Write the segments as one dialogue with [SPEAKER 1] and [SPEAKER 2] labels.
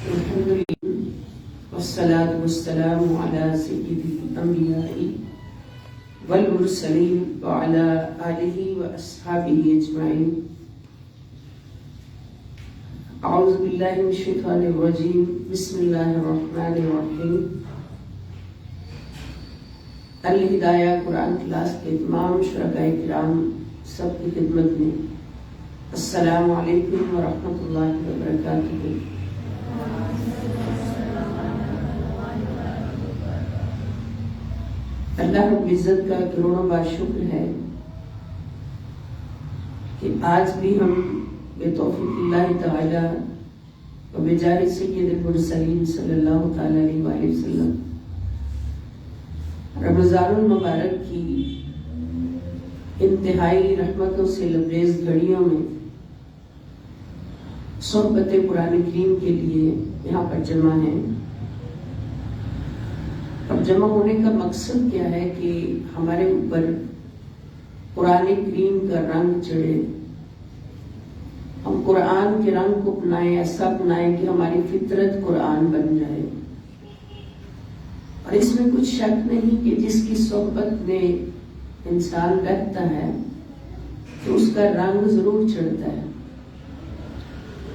[SPEAKER 1] الحمد لله والصلاة والسلام على سيد الأنبياء والمرسلين وعلى آله وأصحابه أجمعين. أعوذ بالله من الشيطان الرجيم. بسم الله الرحمن الرحيم. الہدایہ قرآن کلاس کے تمام شرکائے کرام سب کی خدمت میں السلام علیکم ورحمۃ اللہ وبرکاتہ. اللہ رب العزت کا کروڑوں بار شکر ہے کہ آج بھی ہم بے توفیق اللہ تعالی و بجاہ سید المرسلین صلی اللہ تعالی علیہ وآلہ وسلم رمضان المبارک کی انتہائی رحمتوں سے لبریز گھڑیوں میں صحبت قرآن کریم کے لیے یہاں پر جمع ہیں. اب جمع ہونے کا مقصد کیا ہے کہ ہمارے اوپر قرآن کریم کا رنگ چڑھے، ہم قرآن کے رنگ کو اپنائیں، ایسا اپنائیں کہ ہماری فطرت قرآن بن جائے. اور اس میں کچھ شک نہیں کہ جس کی صحبت میں انسان رہتا ہے تو اس کا رنگ ضرور چڑھتا ہے.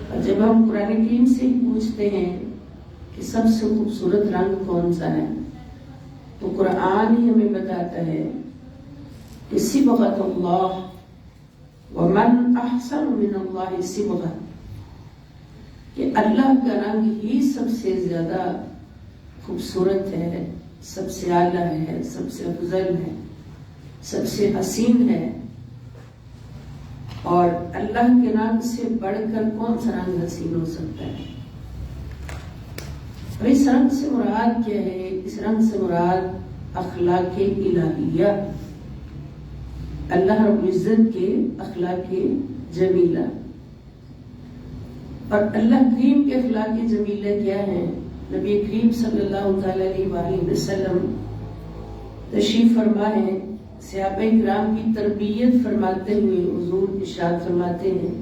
[SPEAKER 1] اور جب ہم قرآن کریم سے ہی پوچھتے ہیں کہ سب سے خوبصورت رنگ کون سا ہے تو قرآن ہی ہمیں بتاتا ہے کہ صبغۃ اللہ ومن احسن من اللہ صبغۃ، کہ اللہ کا رنگ ہی سب سے زیادہ خوبصورت ہے، سب سے اعلیٰ ہے، سب سے افضل ہے، سب سے حسین ہے. اور اللہ کے رنگ سے بڑھ کر کون سا رنگ حسین ہو سکتا ہے؟ اور اس رنگ سے مراد کیا ہے؟ اس رنگ سے مراد اخلاق الہیہ، اللہ رب العزت کے اخلاق جمیلہ. اور اللہ کریم کے اخلاق جمیلہ کیا ہے؟ نبی کریم صلی اللہ تعالی علیہ وآلہ وسلم تشریف فرما ہے، صحابہ کرام کی تربیت فرماتے ہوئے حضور ارشاد فرماتے ہیں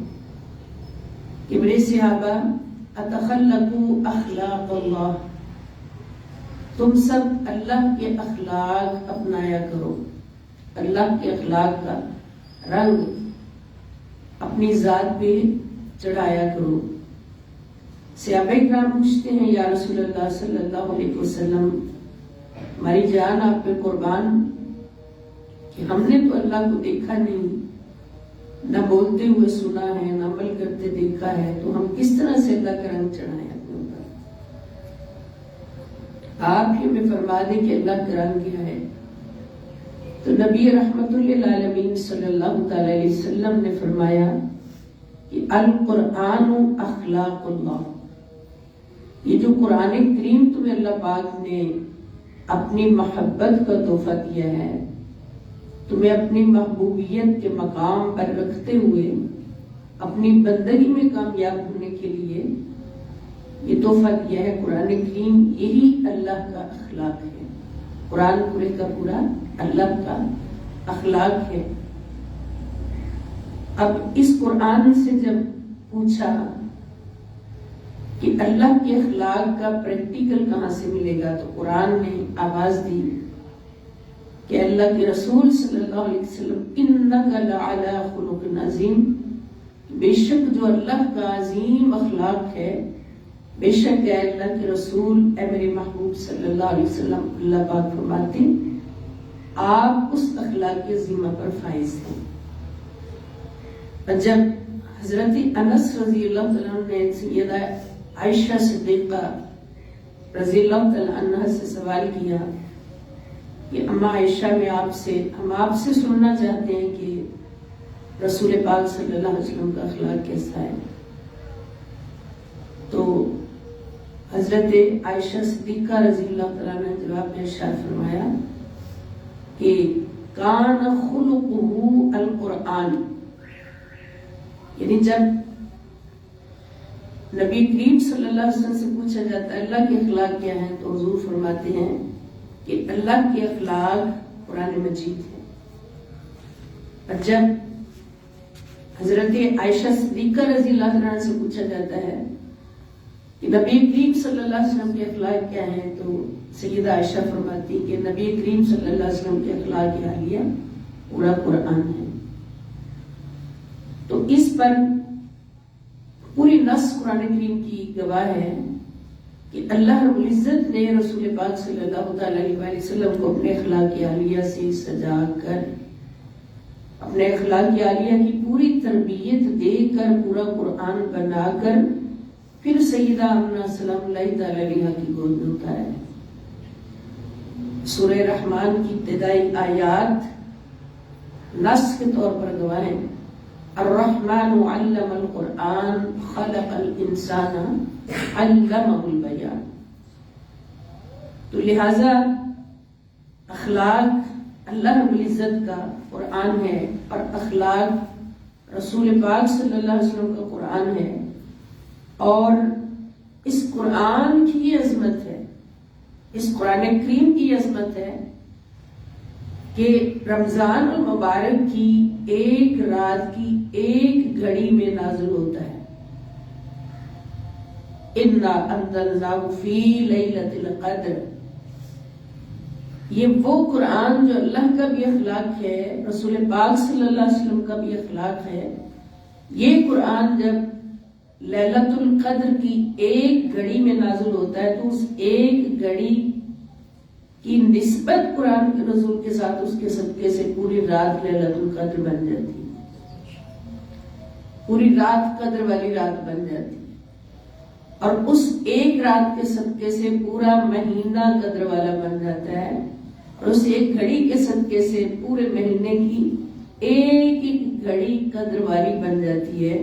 [SPEAKER 1] کہ میرے صحابہ اتخلقوا اخلاق اللہ، تم سب اللہ کے اخلاق اپنایا کرو، اللہ کے اخلاق کا رنگ اپنی ذات پہ چڑھایا کرو. صحابہ کرام پوچھتے ہیں یا رسول اللہ صلی اللہ علیہ وسلم، ہماری جان آپ پہ قربان کہ ہم نے تو اللہ کو دیکھا نہیں، نہ بولتے ہوئے سنا ہے، نہ عمل کرتے دیکھا ہے، تو ہم کس طرح سے اللہ کا رنگ چڑھائیں اپنے اوپر؟ آپ ہی ہمیں فرما دیں کہ اللہ کا رنگ کیا ہے. تو نبی رحمت للعالمین صلی اللہ تعالی علیہ وسلم نے فرمایا کہ القرآن اخلاق اللہ، یہ جو قرآن کریم تمہیں اللہ پاک نے اپنی محبت کا تحفہ دیا ہے، تمہیں اپنی محبوبیت کے مقام پر رکھتے ہوئے اپنی بندگی میں کامیاب ہونے کے لیے یہ تحفہ دیا ہے قرآن کریم. یہی اللہ کا اخلاق ہے. قرآن پورے کا پورا اللہ کا اخلاق ہے. اب اس قرآن سے جب پوچھا کہ اللہ کے اخلاق کا پریکٹیکل کہاں سے ملے گا تو قرآن نے آواز دی کہ اللہ کے رسول صلی اللہ علیہ وسلم انک لعلی خلق عظیم، بے شک جو اللہ کا عظیم اخلاق ہے، بے شک اے اللہ کے رسول، اے میرے محبوب صلی اللہ علیہ وسلم، اللہ پاک فرماتے ہیں آپ اس اخلاق عظیمہ پر فائز ہیں. اور جب حضرت انس رضی اللہ تعالیٰ عنہ نے سیدہ عائشہ صدیقہ رضی اللہ تعالیٰ عنہ سے سوال کیا کہ اما عائشہ ہم آپ سے سننا چاہتے ہیں کہ رسول پاک صلی اللہ علیہ وسلم کا اخلاق کیسا ہے، تو حضرت عائشہ صدیقہ رضی اللہ تعالیٰ عنہ نے جواب میں ارشاد فرمایا کہ کان خلقہ القرآن، یعنی جب نبی کریم صلی اللہ علیہ وسلم سے پوچھا جاتا ہے اللہ کے اخلاق کیا ہیں تو حضور فرماتے ہیں کہ اللہ کے اخلاق قرآن مجید ہے. اور جب حضرت عائشہ صدیقہ رضی اللہ عنہ سے پوچھا جاتا ہے کہ نبی کریم صلی اللہ علیہ وسلم کے اخلاق کیا ہیں، تو سیدہ عائشہ فرماتی کہ نبی کریم صلی اللہ علیہ وسلم کے اخلاق عالیہ پورا قرآن ہے۔ تو اس پر پوری نص قرآن کریم کی گواہ ہے کہ اللہ رب العزت نے رسول پاک صلی اللہ تعالی علیہ وسلم کو اپنے اخلاق عالیہ سے سجا کر، اپنے اخلاق عالیہ کی پوری تربیت دے کر، پورا قرآن بنا کر پھر سیدہ آمنہ سلام اللہ تعالی علیہ کی گود میں اتارا۔ سورہ رحمان کی ابتدائی آیات نص کے طور پر گواہ ہیں، الرحمن علم القرآن خلق الانسان علمہ البیان۔ تو لہذا اخلاق اللہ رب العزت کا قرآن ہے اور اخلاق رسول پاک صلی اللہ علیہ وسلم کا قرآن ہے، اور اس قرآن کی عظمت ہے، اس قرآن کریم کی عظمت ہے کہ رمضان المبارک کی ایک رات کی ایک گھڑی میں نازل ہوتا ہے۔ اِنَّا أَنزَلْنَاهُ فِي لَيْلَةِ الْقَدْرِ، یہ وہ قرآن جو اللہ کا بھی اخلاق ہے، رسول پاک صلی اللہ علیہ وسلم کا بھی اخلاق ہے۔ یہ قرآن جب لیلۃ القدر کی ایک گھڑی میں نازل ہوتا ہے تو اس ایک گھڑی کی نسبت قرآن کے نزول کے ساتھ اس کے صدقے سے پوری رات لیلۃ القدر بن جاتی ہے، پوری رات قدر والی رات بن جاتی ہے، اور اس ایک رات کے صدقے سے پورا مہینہ قدر والا بن جاتا ہے، اور اس ایک گھڑی کے صدقے سے پورے مہینے کی ایک ایک گھڑی قدر والی بن جاتی ہے،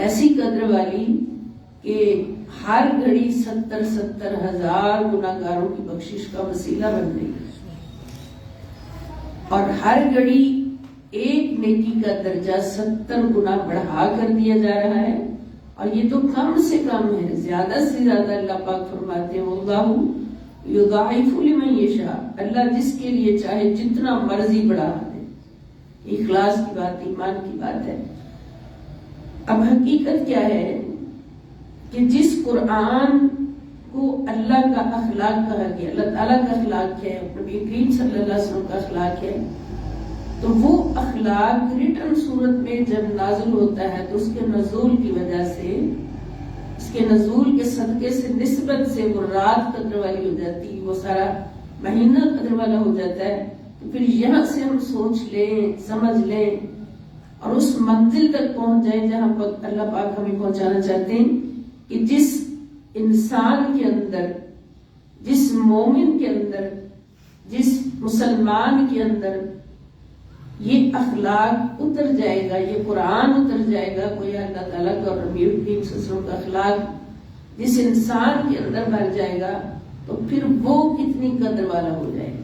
[SPEAKER 1] ایسی قدر والی کہ ہر گھڑی 70 ہزار گناہگاروں کی بخشش کا وسیلہ بن رہی ہے، اور ہر گھڑی ایک نیکی کا درجہ 70 گنا بڑھا کر دیا جا رہا ہے۔ اور یہ تو کم سے کم ہے، زیادہ سے زیادہ اللہ پاک فرماتے ہیں واللہ یضاعف لمن یشاء، اللہ جس کے لیے چاہے جتنا مرضی بڑھا دے۔ اخلاص کی بات، ایمان کی بات ہے۔ اب حقیقت کیا ہے کہ جس قرآن کو اللہ کا اخلاق کہا گیا، اللہ تعالیٰ کا اخلاق ہے، نبی کریم صلی اللہ علیہ وسلم کا اخلاق ہے، تو وہ اخلاق ریٹن صورت میں جب نازل ہوتا ہے تو اس کے نزول کی وجہ سے، اس کے نزول کے صدقے سے، نسبت سے وہ رات قدر والی ہو جاتی، وہ سارا مہینہ قدر والا ہو جاتا ہے۔ تو پھر یہاں سے ہم سوچ لیں، سمجھ لیں اور اس منزل تک پہنچ جائیں جہاں پر اللہ پاک ہمیں پہنچانا چاہتے ہیں کہ جس انسان کے اندر، جس مومن کے اندر، جس مسلمان کے اندر یہ اخلاق اتر جائے گا، یہ قرآن اتر جائے گا، کوئی اللہ تعالیٰ کا اور نبی کریم صلی اللہ علیہ وسلم کا اخلاق جس انسان کے اندر بھر جائے گا تو پھر وہ کتنی قدر والا ہو جائے گا،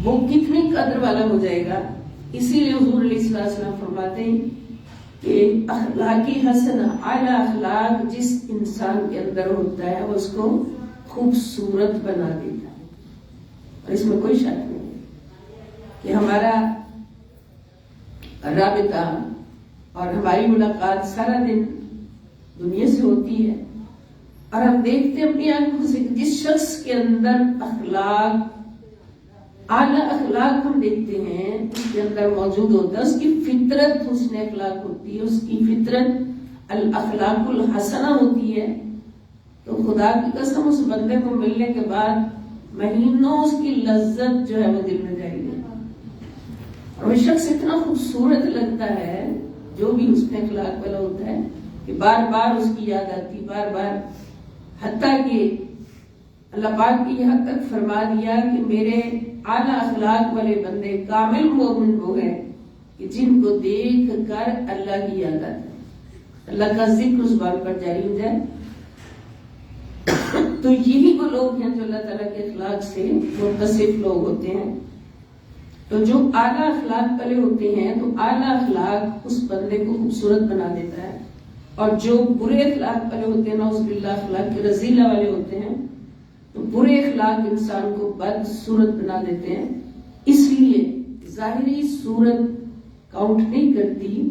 [SPEAKER 1] وہ کتنی قدر والا ہو جائے گا۔ اسی لیے حضور علیہ الصلوۃ والسلام فرماتے ہیں کہ اخلاقی حسنہ، اعلیٰ اخلاق جس انسان کے اندر ہوتا ہے وہ اس کو خوبصورت بنا دیتا ہے، اور اس میں کوئی شک نہیں کہ ہمارا رابطہ اور ہماری ملاقات سارا دن دنیا سے ہوتی ہے، اور ہم دیکھتے ہیں اپنی آنکھوں سے جس شخص کے اندر اخلاق، اعلیٰ اخلاق ہم دیکھتے ہیں اس کے اندر موجود ہوتا ہے، اس کی فطرت حسن اخلاق ہوتی ہے، اس کی فطرت الاخلاق الحسنہ ہوتی ہے، تو خدا کی قسم اس بندے کو ملنے کے بعد مہینوں اس کی لذت جو ہے وہ دل میں جائے گی، اور وہ شخص اتنا خوبصورت لگتا ہے جو بھی اس میں اخلاق والا ہوتا ہے کہ بار بار اس کی یاد آتی، بار بار، حتیٰ کہ اللہ پاک کی یہاں تک فرما دیا کہ میرے اعلیٰ اخلاق والے بندے کامل مومن وہ ہیں کہ جن کو دیکھ کر اللہ کی یاد آتی ہے، اللہ کا ذکر زبان پر جاری ہو جائے۔ تو یہی وہ لوگ ہیں جو اللہ تعالیٰ کے اخلاق سے متصف لوگ ہوتے ہیں۔ تو جو اعلیٰ اخلاق والے ہوتے ہیں تو اعلیٰ اخلاق اس بندے کو خوبصورت بنا دیتا ہے، اور جو برے اخلاق والے ہوتے ہیں، نعوذ باللہ اخلاق کے رذیلہ والے ہوتے ہیں، تو برے اخلاق انسان کو بد صورت بنا دیتے ہیں۔ اس لیے ظاہری صورت کاؤنٹ نہیں کرتی،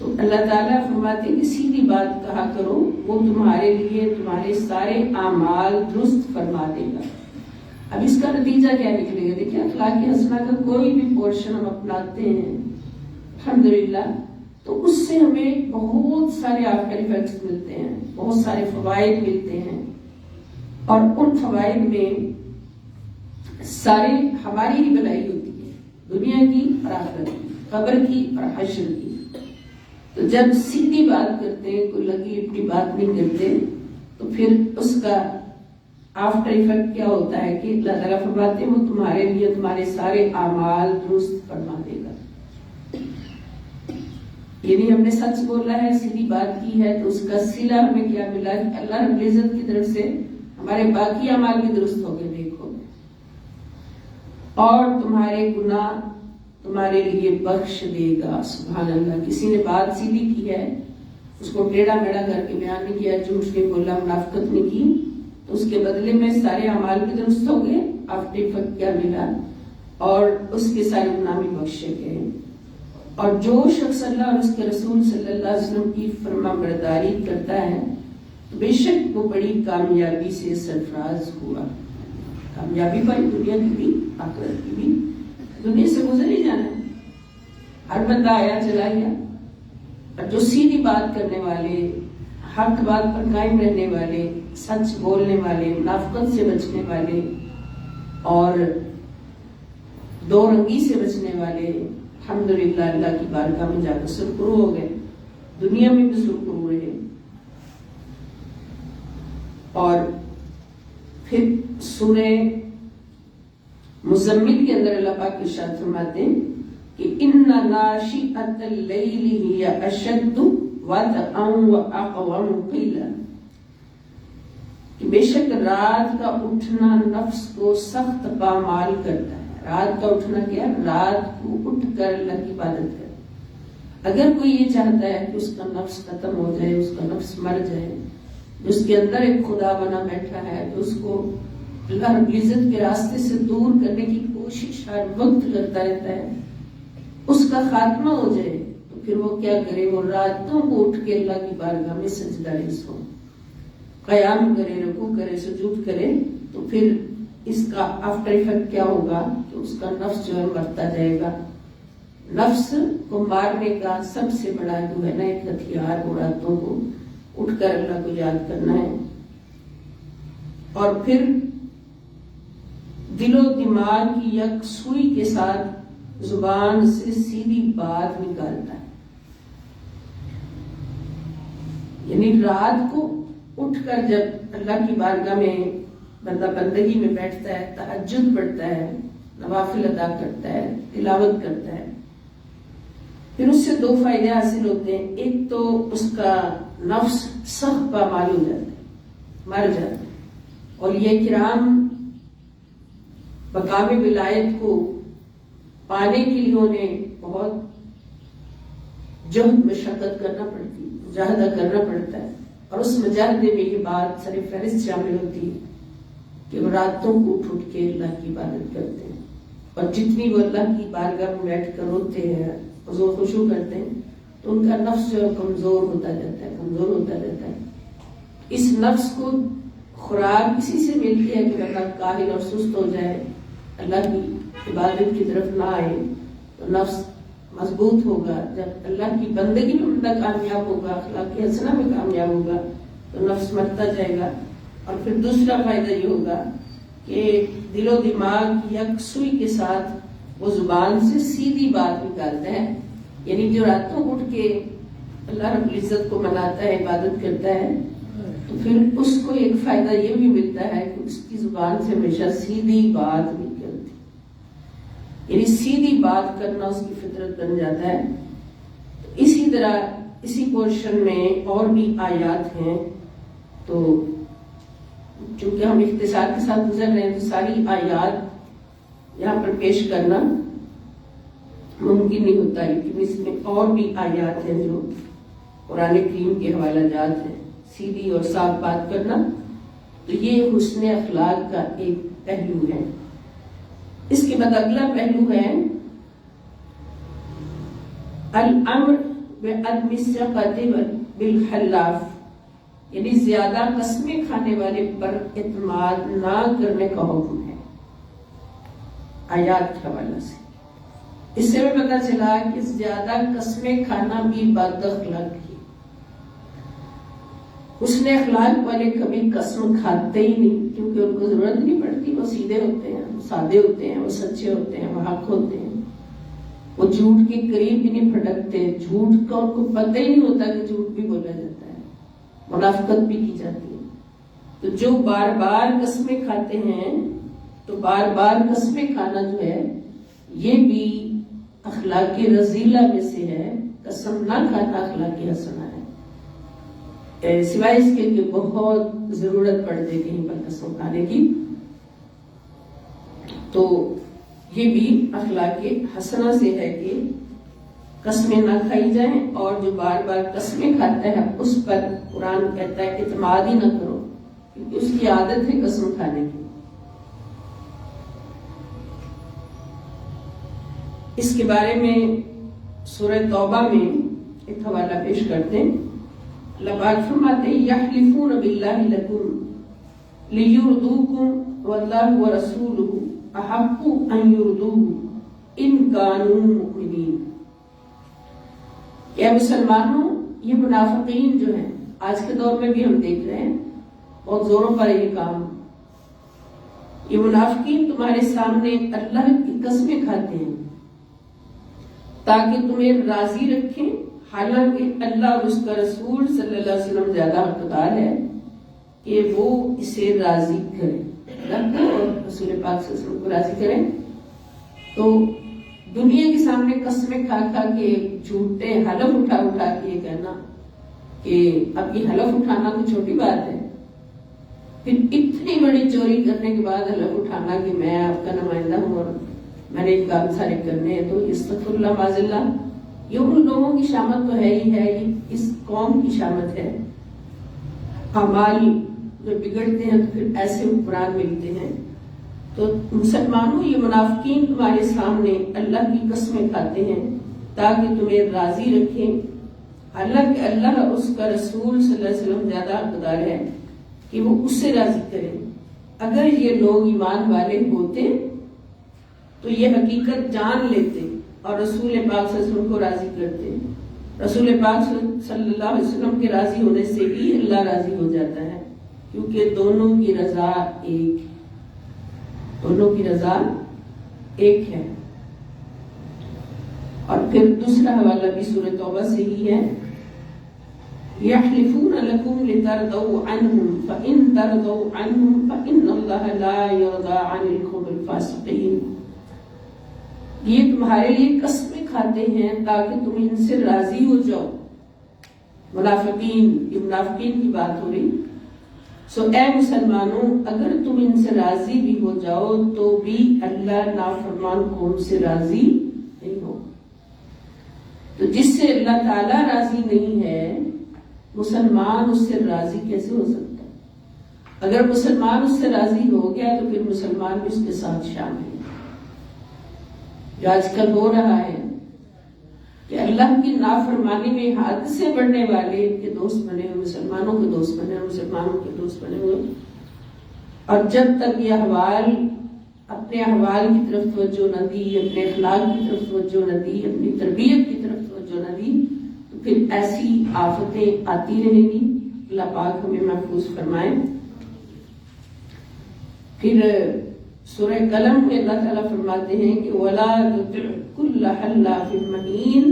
[SPEAKER 1] تو اللہ تعالیٰ فرماتے ہیں کہ سیدھی بات کہا کرو، وہ تمہارے لیے تمہارے سارے اعمال درست فرما دے گا۔ اب اس کا نتیجہ کیا نکلے گا؟ دیکھیں اخلاق حسنہ کا کوئی بھی پورشن ہم اپناتے ہیں الحمدللہ تو اس سے ہمیں بہت سارے آفٹر ایفیکٹس ملتے ہیں، بہت سارے فوائد ملتے ہیں، اور ان فوائد میں سارے ہماری ہی بھلائی ہوتی ہے، دنیا کی اور آخرت کی، قبر کی اور حشر کی۔ تو جب سیدھی بات کرتے ہیں، کوئی لگی لپٹی بات نہیں کرتے، تو پھر اس کا آفٹر ایفیکٹ کیا ہوتا ہے کہ اللہ تعالیٰ فرماتے ہیں وہ تمہارے لیے تمہارے سارے اعمال درست فرما دے گا۔ یعنی ہم نے سچ بولا ہے، سیدھی بات کی ہے، تو اس کا صلہ ہمیں کیا ملا کہ اللہ رب العزت کی طرف سے ہمارے باقی اعمال بھی درست ہو گئے، دیکھو، اور تمہارے گناہ تمہارے لیے بخش دے گا۔ سبحان اللہ۔ کسی نے بات سیدھی کی ہے، اس کو ٹیڑھا میڑھا کر کے بیان نہیں کیا، جھوٹ نہیں بولا، منافقت نہیں کی، تو اس کے بدلے میں سارے اعمال بھی درست ہو گئے، آفٹر ایفیکٹ کیا ملا، اور اس کے سارے گناہ بھی بخشے گئے۔ اور جو شخص اللہ اور اس کے رسول صلی اللہ علیہ وسلم کی فرما برداری کرتا ہے تو بے شک وہ بڑی کامیابی سے سرفراز ہوا۔ کامیابی پائی، دنیا کی بھی آخرت کی بھی۔ دنیا سے گزر ہی جانا ہے، ہر بندہ آیا چلا گیا، اور جو سیدھی بات کرنے والے، حق بات پر قائم رہنے والے، سچ بولنے والے، منافقت سے بچنے والے، اور دو رنگی سے بچنے والے، الحمدللہ اللہ کی بارگاہ میں جا کر سرخرو ہو گئے، دنیا میں بھی سرخرو رہے۔ اور پھر سورہ مزمل کے اندر اللہ پاک ارشاد فرماتے ہیں کہ ان ناشئۃ اللیل ہی اشد وطئا واقوم قیلا، کہ بے شک رات کا اٹھنا نفس کو سخت پامال کرتا ہے۔ رات کا اٹھنا کیا؟ رات کو اٹھ کر اللہ کی عبادت کرے۔ اگر کوئی یہ چاہتا ہے کہ اس کا نفس ختم ہو جائے، اس کا نفس مر جائے، جس کے اندر ایک خدا بنا بیٹھا ہے، تو اس کو اللہ رب العزت کے راستے سے دور کرنے کی کوشش ہر وقت کرتا رہتا ہے، اس کا خاتمہ ہو جائے، تو پھر وہ کیا کرے؟ وہ راتوں کو اٹھ کے اللہ کی بارگاہ میں سجدہ ریز ہو، قیام کرے، رکوع کرے، سجود کرے، تو پھر اس کا آفٹر ایفیکٹ کیا ہوگا کہ اس کا نفس جو ہے مرتا جائے گا۔ نفس کو مارنے کا سب سے بڑا جو ہے نا ایک ہتھیار، وہ راتوں کو اٹھ کر اللہ کو یاد کرنا ہے، اور پھر دل و دماغ کی یکسوئی کے ساتھ زبان سے سیدھی بات نکالتا ہے۔ یعنی رات کو اٹھ کر جب اللہ کی بارگاہ میں بندہ بندگی میں بیٹھتا ہے، تہجد پڑھتا ہے، نوافل ادا کرتا ہے، تلاوت کرتا ہے، پھر اس سے دو فائدے حاصل ہوتے ہیں۔ ایک تو اس کا نفس سخت پامال ہو جاتا ہے، مر جاتا ہے، اور یہ کرام مقام ولایت کو پانے کے لیے انہیں بہت جہد مشقت کرنا پڑتی ہے، مجاہدہ کرنا پڑتا ہے، اور اس مجاہدے میں یہ بات سر فہرست شامل ہوتی ہے کہ وہ راتوں کو اٹھ اٹھ کے اللہ کی عبادت کرتے ہیں، اور جتنی وہ اللہ کی بارگاہ میں بیٹھ کر روتے ہیں، حضور خشوع کرتے ہیں، تو ان کا نفس جو ہے کمزور ہوتا جاتا ہے، کمزور ہوتا جاتا ہے۔ اس نفس کو خوراک اسی سے ملتی ہے کہ اللہ کاہل اور سست ہو جائے، اللہ کی عبادت کی طرف نہ آئے، تو نفس مضبوط ہوگا۔ جب اللہ کی بندگی میں بندہ کامیاب ہوگا، اخلاق حسنہ میں کامیاب ہوگا، تو نفس مرتا جائے گا۔ اور پھر دوسرا فائدہ یہ ہوگا کہ دل و دماغ کی یکسوئی کے ساتھ وہ زبان سے سیدھی بات نکالتا ہے، یعنی جو راتوں اٹھ کے اللہ رب العزت کو مناتا ہے، عبادت کرتا ہے، تو پھر اس کو ایک فائدہ یہ بھی ملتا ہے کہ اس کی زبان سے ہمیشہ سیدھی بات نکلتی، یعنی سیدھی بات کرنا اس کی فطرت بن جاتا ہے۔ اسی طرح اسی پورشن میں اور بھی آیات ہیں، تو چونکہ ہم اختصار کے ساتھ گزر رہے ہیں تو ساری آیات یہاں پر پیش کرنا ممکن نہیں ہوتا، لیکن اس میں اور بھی آیات ہیں جو قرآن کریم کے حوالہ جات ہیں۔ سیدھی اور صاف بات کرنا، تو یہ حسن اخلاق کا ایک پہلو ہے۔ اس کے بعد اگلا پہلو ہے الامر بعدم الثقة بالحلاف، یعنی زیادہ قسمیں کھانے والے پر اعتماد نہ کرنے کا حکم ہے آیات کے حوالے سے۔ اس سے بھی پتہ چلا کہ زیادہ قسمیں کھانا بھی بد اخلاقی ہے۔ اس نے اخلاق والے کبھی قسم کھاتے ہی نہیں، کیونکہ ان کو ضرورت نہیں پڑتی، وہ سیدھے ہوتے ہیں، وہ سادے ہوتے ہیں، وہ سچے ہوتے ہیں، وہ حق ہوتے ہیں، وہ جھوٹ کے قریب بھی نہیں پھٹکتے، جھوٹ کا ان کو پتہ ہی نہیں ہوتا کہ جھوٹ بھی بولا جاتا ہے، منافقت بھی کی جاتی ہے۔ تو جو بار بار قسمیں کھاتے ہیں، تو بار بار قسمیں کھانا جو ہے یہ بھی اخلاق رذیلہ میں سے ہے۔ قسم نہ کھانا اخلاق حسنہ ہے، سوائے اس کے کہ بہت ضرورت پڑ جائے کہیں پر قسم کھانے کی، تو یہ بھی اخلاق حسنہ سے ہے کہ قسمیں نہ کھائی جائیں، اور جو بار بار قسمیں کھاتا ہے اس پر قرآن کہتا ہے کہ اعتماد ہی نہ کرو، کیونکہ اس کی عادت ہے قسم کھانے کی۔ اس کے بارے میں سورہ توبہ میں ایک حوالہ پیش کرتے ہیں۔ اللہ پاک فرماتے ہیں یحلفون باللہ لکم لیردوکم واللہ ورسولہ احق ان یردوہ ان کانوا مؤمنین۔ کہ مسلمانوں، یہ منافقین جو ہیں آج کے دور میں بھی ہم دیکھ رہے ہیں، بہت زوروں پر یہ کام، یہ منافقین تمہارے سامنے اللہ کی قسمیں کھاتے ہیں تاکہ تمہیں راضی رکھیں، حالانکہ اللہ اور اس کا رسول صلی اللہ علیہ وسلم زیادہ حقدار ہے کہ وہ اسے راضی کریں، اللہ کو اور رسول پاک صلی اللہ علیہ وسلم کو راضی کریں۔ تو دنیا کے سامنے قسمیں کھا کھا کے، جھوٹے حلف اٹھا اٹھا کے یہ کہنا کہ اب یہ حلف اٹھانا کوئی چھوٹی بات ہے، پھر اتنی بڑی چوری کرنے کے بعد حلف اٹھانا کہ میں آپ کا نمائندہ ہوں اور میں نے کام سارے کرنے ہیں، تو استغفر اللہ معاذ اللہ، یہ ان لوگوں کی شامت تو ہے ہی ہے، یہ اس قوم کی شامت ہے۔ اعمال جو بگڑتے ہیں تو پھر ایسے حکمران ملتے ہیں۔ تو مسلمانوں، یہ منافقین تمہارے سامنے اللہ کی قسمیں کھاتے ہیں تاکہ تمہیں راضی رکھیں، حالانکہ اللہ اور اس کا رسول صلی اللہ علیہ وسلم زیادہ حقدار ہے کہ وہ اس سے راضی کریں۔ اگر یہ لوگ ایمان والے ہوتے تو یہ حقیقت جان لیتے اور رسول پاک صلی اللہ علیہ وسلم کو راضی کرتے۔ رسول پاک صلی اللہ علیہ وسلم کے راضی ہونے سے ہی اللہ راضی ہو جاتا ہے، کیونکہ دونوں کی رضا ایک ہے، دونوں کی رضا ایک ہے۔ اور پھر دوسرا حوالہ بھی سورہ توبہ سے ہی ہے، یحلفون لکم لترضوا عنہم فإن ترضوا عنہم فإن اللہ لا یرضى عن القوم الفاسقین۔ یہ تمہارے لیے قسمیں کھاتے ہیں تاکہ تم ان سے راضی ہو جاؤ۔ منافقین، یہ منافقین کی بات ہو رہی۔ سو اے مسلمانوں، اگر تم ان سے راضی بھی ہو جاؤ تو بھی اللہ نافرمان قوم سے راضی نہیں ہو۔ تو جس سے اللہ تعالیٰ راضی نہیں ہے، مسلمان اس سے راضی کیسے ہو سکتا ہے؟ اگر مسلمان اس سے راضی ہو گیا تو پھر مسلمان بھی اس کے ساتھ شامل ہے۔ جو آج کل ہو رہا ہے کہ اللہ کی نافرمانی میں حد سے بڑھنے والے کے دوست بنے ہوئے، مسلمانوں کے دوست بنے ہوئے، مسلمانوں کے دوست بنے ہوئے، اور جب تک یہ احوال اپنے احوال کی طرف توجہ نہ دی، اپنے اخلاق کی طرف توجہ نہ دی، اپنی تربیت کی طرف توجہ نہ دی، تو پھر ایسی آفتیں آتی رہیں گی۔ اللہ پاک ہمیں محفوظ فرمائے۔ پھر سورہ قلم میں اللہ تعالیٰ فرماتے ہیں کہ وَلَا تُطِعْ كُلَّ حَلَّافٍ مَّهِينٍ،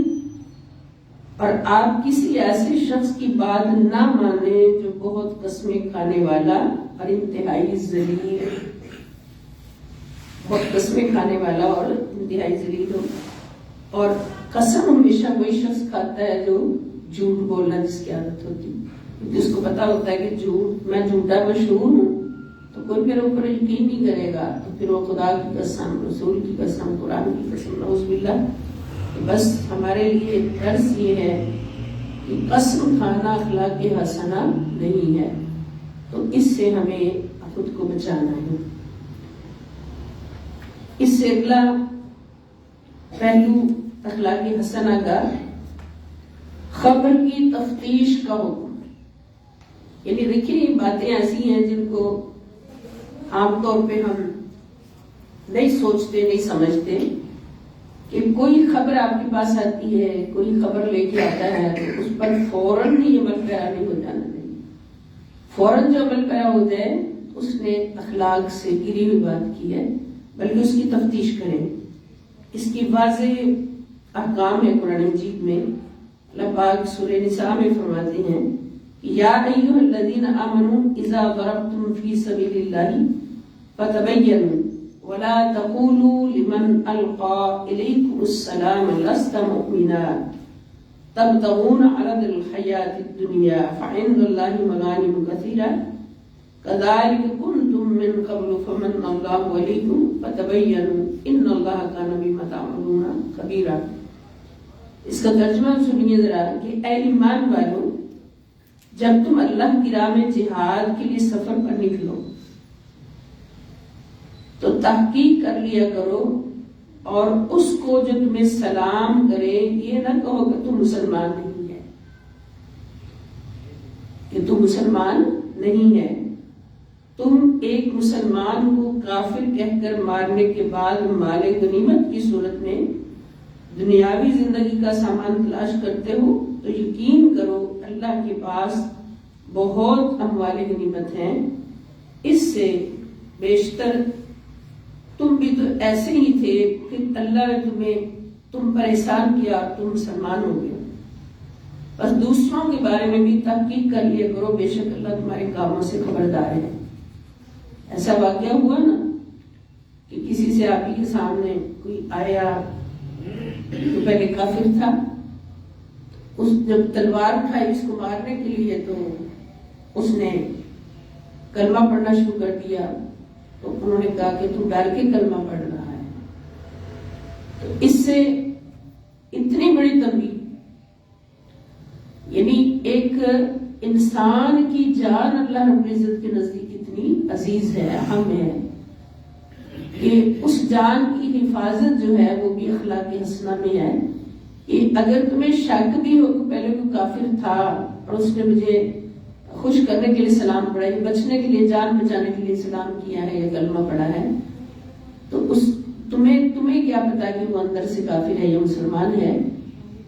[SPEAKER 1] اور آپ کسی ایسے شخص کی بات نہ مانیں جو بہت قسمیں کھانے والا اور انتہائی ذلیل، بہت قسمیں کھانے والا اور انتہائی ذلیل ہو۔ اور قسم ہمیشہ وہی شخص کھاتا ہے جو جھوٹ بولنا جس کی عادت ہوتی، جس کو پتا ہوتا ہے کہ جھوٹ، میں جھوٹا مشہور ہوں، تو کوئی میرے اوپر یقین نہیں کرے گا، تو پھر وہ خدا کی قسم، رسول کی قسم، قرآن کی قسم، نعوذ باللہ۔ بس ہمارے لیے درس یہ ہے کہ قسم کھانا اخلاق حسنہ نہیں ہے، تو اس سے ہمیں خود کو بچانا ہے۔ اس سے اگلا پہلو اخلاق حسنہ کا خبر کی تفتیش کا حکم، یعنی دیکھیے یہ باتیں ایسی ہیں جن کو عام طور پہ ہم نہیں سوچتے، نہیں سمجھتے کہ کوئی خبر آپ کے پاس آتی ہے، کوئی خبر لے کے آتا ہے تو اس پر فوراً ہی عمل پیرا نہیں ہو جانا چاہیے. فوراً جو عمل پیرا ہو جائے اس نے اخلاق سے گری ہوئی بات کی ہے، بلکہ اس کی تفتیش کریں. اس کی واضح احکام ہے قرآن مجید میں. اللہ پاک سورہ نساء میں فرماتے ہیں یا ایھا الذین آمنوا اذا ضربتم فی سبیل اللہ فتبینوا ولا تقولوا لمن القى الیکم السلام لست مؤمنا تبتغون عرض الحیاۃ الدنیا فعند اللہ مغانم کثیرہ كذلك كنتم من قبل فمن الله عليكم فتبينوا ان الله كان بما تعملون خبيرا. اس کا ترجمہ سنیے ذرا کہ اے ایمان والو، جب تم اللہ کی راہ میں جہاد کے لیے سفر پر نکلو تو تحقیق کر لیا کرو، اور اس کو جو تمہیں سلام کرے یہ نہ کہو کہ تم مسلمان نہیں ہے، کہ تم مسلمان نہیں ہے. تم ایک مسلمان کو کافر کہہ کر مارنے کے بعد مال غنیمت کی صورت میں دنیاوی زندگی کا سامان تلاش کرتے ہو تو یقین کرو اللہ کے پاس بہت اموال غنیمت ہیں. اس سے بیشتر تم بھی تو ایسے ہی تھے کہ اللہ نے تم پر احسان کیا، تم مسلمان ہو گئے. بس دوسروں کے بارے میں بھی تحقیق کر لیا کرو، بے شک اللہ تمہارے کاموں سے خبردار ہے. ایسا واقعہ ہوا نا کہ کسی سے آپ ہی کے سامنے کوئی آیا تو پہلے کافر تھا، اس جب تلوار اٹھائی اس کو مارنے کے لیے تو اس نے کلمہ پڑھنا شروع کر دیا. تو انہوں نے کہا کہ تو ڈر کے کلمہ پڑھ رہا ہے. تو اس سے اتنی بڑی تنبیہ، یعنی ایک انسان کی جان اللہ رب العزت کے نزدیک اتنی عزیز ہے، اہم ہے کہ اس جان کی حفاظت جو ہے وہ بھی اخلاق حسنہ میں ہے. کہ اگر تمہیں شک بھی ہو کہ پہلے کوئی کافر تھا اور اس نے مجھے خوش کرنے کے لیے سلام پڑھا ہے، بچنے کے لیے، جان بچانے کے لیے سلام کیا ہے یا کلمہ پڑھا ہے، تو تمہیں کیا پتا کہ وہ اندر سے کافر ہے یا مسلمان ہے.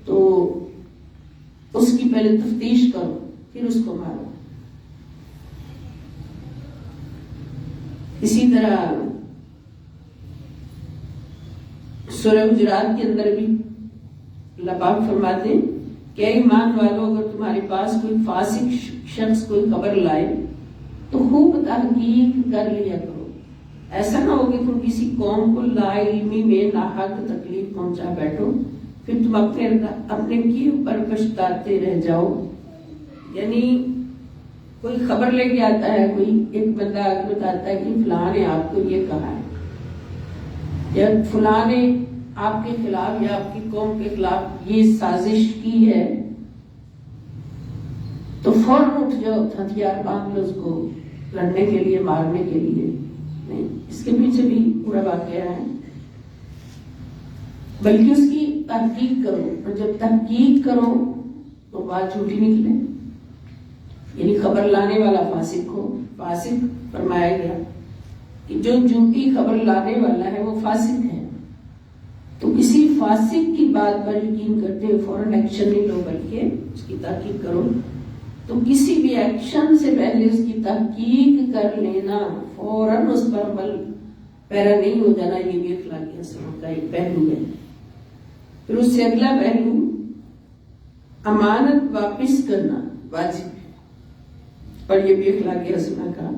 [SPEAKER 1] تو اس کی پہلے تفتیش کرو پھر اس کو مارو. اسی طرح سورہ حجرات کے اندر بھی اللہ پاک فرماتے ہیں کہ اے ایمان والو، اگر تمہارے پاس کوئی فاسق شخص کوئی خبر لائے تو خوب تحقیق کر لیا کرو. ایسا نہ ہو کہ تم کسی قوم کو لا علمی میں ناحق تکلیف پہنچا بیٹھو، پھر تم اپنے کیے پر پچھتاتے رہ جاؤ. یعنی کوئی خبر لے کے آتا ہے، کوئی ایک بندہ آگے بتاتا ہے کہ فلاں نے آپ کو یہ کہا ہے یا فلاں نے آپ کے خلاف یا آپ کی قوم کے خلاف یہ سازش کی ہے، تو فوراً اٹھ جاؤ، ہتھیار باندھ لو اس کو لڑنے کے لیے، مارنے کے لیے. نہیں، اس کے پیچھے بھی پورا واقعہ ہے، بلکہ اس کی تحقیق کرو، اور جب تحقیق کرو تو بات جھوٹی نکلے. یعنی خبر لانے والا فاسق ہو. فاسق فرمایا گیا کہ جو جھوٹی خبر لانے والا ہے وہ فاسق ہے. تو کسی فاسق کی بات پر یقین کرتے ہوئے فوراً ایکشن نہیں لو، بلکہ اس کی تحقیق کرو. تو کسی بھی ایکشن سے پہلے اس کی تحقیق کر لینا، فوراً اس پر عمل پیرا نہیں ہو جانا، یہ بھی اخلاق حسنہ کا ایک پہلو ہے. پھر اس سے اگلا پہلو امانت واپس کرنا واجب ہے، اور یہ بھی اخلاق حسنہ کا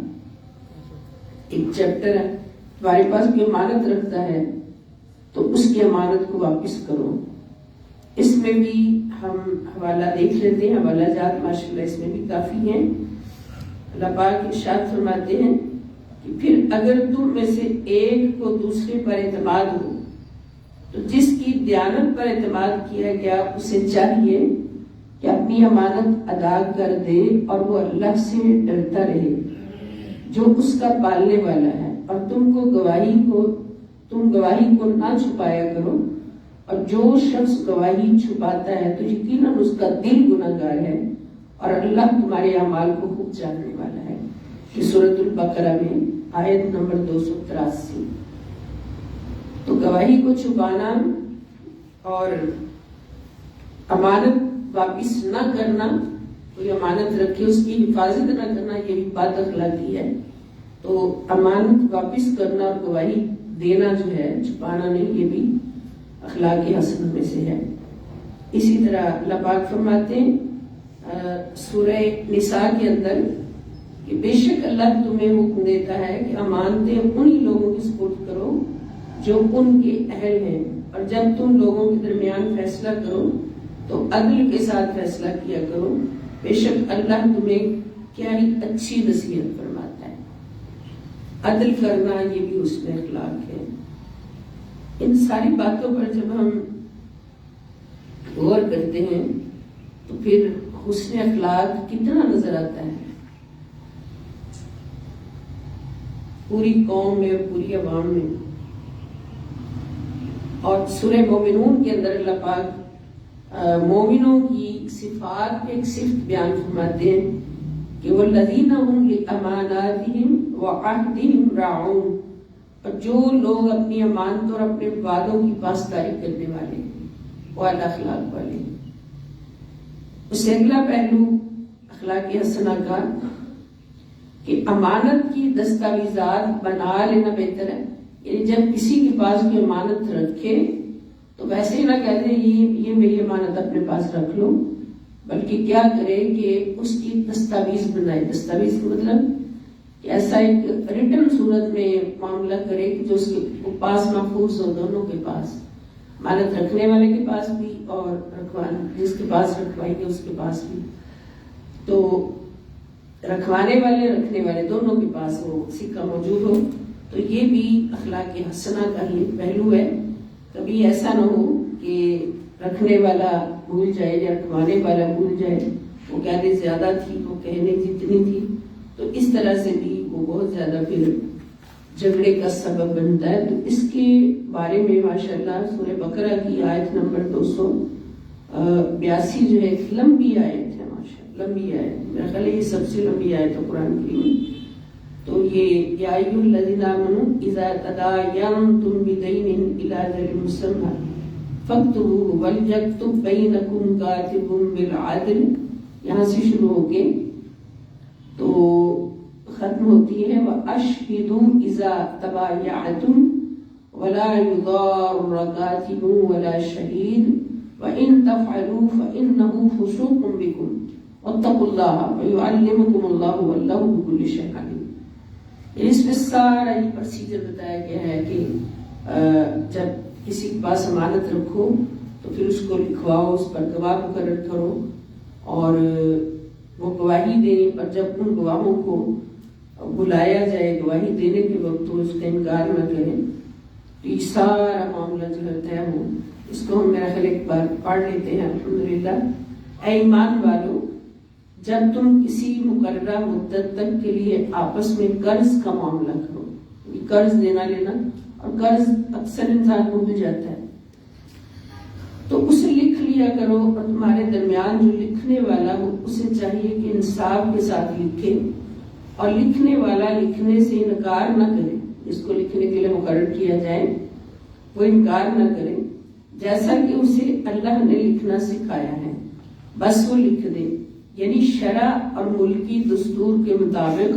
[SPEAKER 1] ایک چیپٹر ہے. تمہارے پاس کوئی امانت رکھتا ہے تو اس کی امانت کو واپس کرو. اس میں بھی ہم حوالہ دیکھ لیتے ہیں، حوالہ جات ماشاءاللہ اس میں بھی کافی ہیں. اللہ پاک ارشاد فرماتے ہیں کہ پھر اگر تم میں سے ایک کو دوسرے پر اعتماد ہو تو جس کی دیانت پر اعتماد کیا گیا اسے چاہیے کہ اپنی امانت ادا کر دے اور وہ اللہ سے ڈرتا رہے جو اس کا پالنے والا ہے، اور تم گواہی کو نہ چھپایا کرو اور جو شخص گواہی چھپاتا ہے تو یقیناً اس کا دل گناہگار ہے، اور اللہ تمہارے اعمال کو خوب جاننے والا ہے۔ یہ سورۃ البقرہ میں آیت نمبر 283۔ تو گواہی کو چھپانا اور امانت واپس نہ کرنا، کوئی امانت رکھے اس کی حفاظت نہ کرنا، یہ بھی بد اخلاقی ہے۔ تو امانت واپس کرنا اور گواہی دینا جو ہے، چھپانا نہیں، یہ بھی اخلاق حسن میں سے ہے۔ اسی طرح اللہ پاک فرماتے ہیں سورہ نساء کے اندر کہ بے شک اللہ تمہیں حکم دیتا ہے کہ امانتیں انہی لوگوں کی سپرد کرو جو ان کے اہل ہیں، اور جب تم لوگوں کے درمیان فیصلہ کرو تو عدل کے ساتھ فیصلہ کیا کرو، بے شک اللہ تمہیں کیا ہی اچھی نصیحت فرماتا ہے۔ عدل کرنا یہ بھی حسن اخلاق ہے۔ ان ساری باتوں پر جب ہم غور کرتے ہیں تو پھر حسن اخلاق کتنا نظر آتا ہے پوری قوم میں اور پوری عوام میں۔ اور سورہ مومنون کے اندر اللہ پاک مومنوں کی صفات ایک صفت بیان فرماتے ہیں کہ وَالَّذِينَ هُمْ لِأَمَانَاتِهِمْ وَعَهْدِهِمْ رَاعُونَ، اور جو لوگ اپنی امانت اور اپنے وعدوں کی پاسداری کرنے والے ہیں وہ اعلیٰ اخلاق والے ہیں۔ اس سے اگلا پہلو اخلاق حسنہ کا کہ امانت کی دستاویزات بنا لینا بہتر ہے۔ یعنی جب کسی کے پاس کوئی امانت رکھے تو ویسے ہی نہ کہتے ہیں یہ میری امانت اپنے پاس رکھ لو، بلکہ کیا کرے کہ اس کی دستاویز بنائے۔ دستاویز کا مطلب کہ ایسا ایک ریٹن صورت میں معاملہ کرے کہ جو اس کے پاس محفوظ ہو، دونوں کے پاس، امانت رکھنے والے کے پاس بھی اور جس کے پاس رکھوائی گے اس کے پاس بھی۔ تو رکھوانے والے رکھنے والے دونوں کے پاس وہ سکہ موجود ہو، تو یہ بھی اخلاق حسنہ کا ہی پہلو ہے۔ کبھی ایسا نہ ہو کہ رکھنے والا بھول جائے یا رکھوانے والا بھول جائے، وہ کہنے زیادہ تھی، وہ کہنے جتنی تھی، تو اس طرح سے بھی وہ بہت زیادہ پھر جھگڑے کا سبب بنتا ہے۔ تو اس کے بارے میں ماشاءاللہ سورہ بقرہ کی آیت نمبر 282 جو ہے ایک لمبی آیت ہے، ماشاءاللہ لمبی آیت، میرا خیال ہے یہ سب سے لمبی آیت ہے قرآن کریم۔ تو یہ یا ایھا الذین آمنوا اذا تداینتم بدین الی اجل مسمى فاکتبوہ ولیکتب بینکم کاتب بالعدل، یہاں سے شروع ہو کے تو ختم ہوتی ہے وَأَشْهِدُوا إِذَا تَبَايَعْتُمْ وَلَا يُضَارَّ كَاتِبٌ وَلَا شَهِيدٌ وَإِن تَفْعَلُوا فَإِنَّهُ فُسُوقٌ بِكُمْ وَاتَّقُوا اللَّهَ وَيُعَلِّمُكُمُ اللَّهُ وَاللَّهُ بِكُلِّ شَيْءٍ عَلِيمٌ۔ اس میں سارا یہ پروسیجر بتایا گیا ہے کہ جب کسی کے پاس امانت رکھو تو پھر اس کو لکھواؤ، اس پر گواہ مقرر کرو اور وہ گواہی دیں، اور جب ان گواہوں کو بلایا جائے گواہی دینے کے وقت تو اس کا انکار نہ کریں۔ تو یہ سارا معاملہ جو ہے ہو، اس کو ہم میرا خیال ایک بار پڑھ لیتے ہیں۔ الحمدللہ۔ اے ایمان والو، جب تم کسی مقررہ مدت تک کے لیے آپس میں قرض کا معاملہ کرو، قرض دینا لینا، اور قرض اکثر انسان کو بھول جاتا ہے، تو اسے لکھ لیا کرو، اور تمہارے درمیان جو لکھنے والا ہو اسے چاہیے کہ انصاف کے ساتھ لکھے، اور لکھنے والا لکھنے سے انکار نہ کرے، جس کو لکھنے کے لیے مقرر کیا جائے وہ انکار نہ کرے، جیسا کہ اسے اللہ نے لکھنا سکھایا ہے، بس وہ لکھ دے۔ یعنی شرع اور ملکی دستور کے مطابق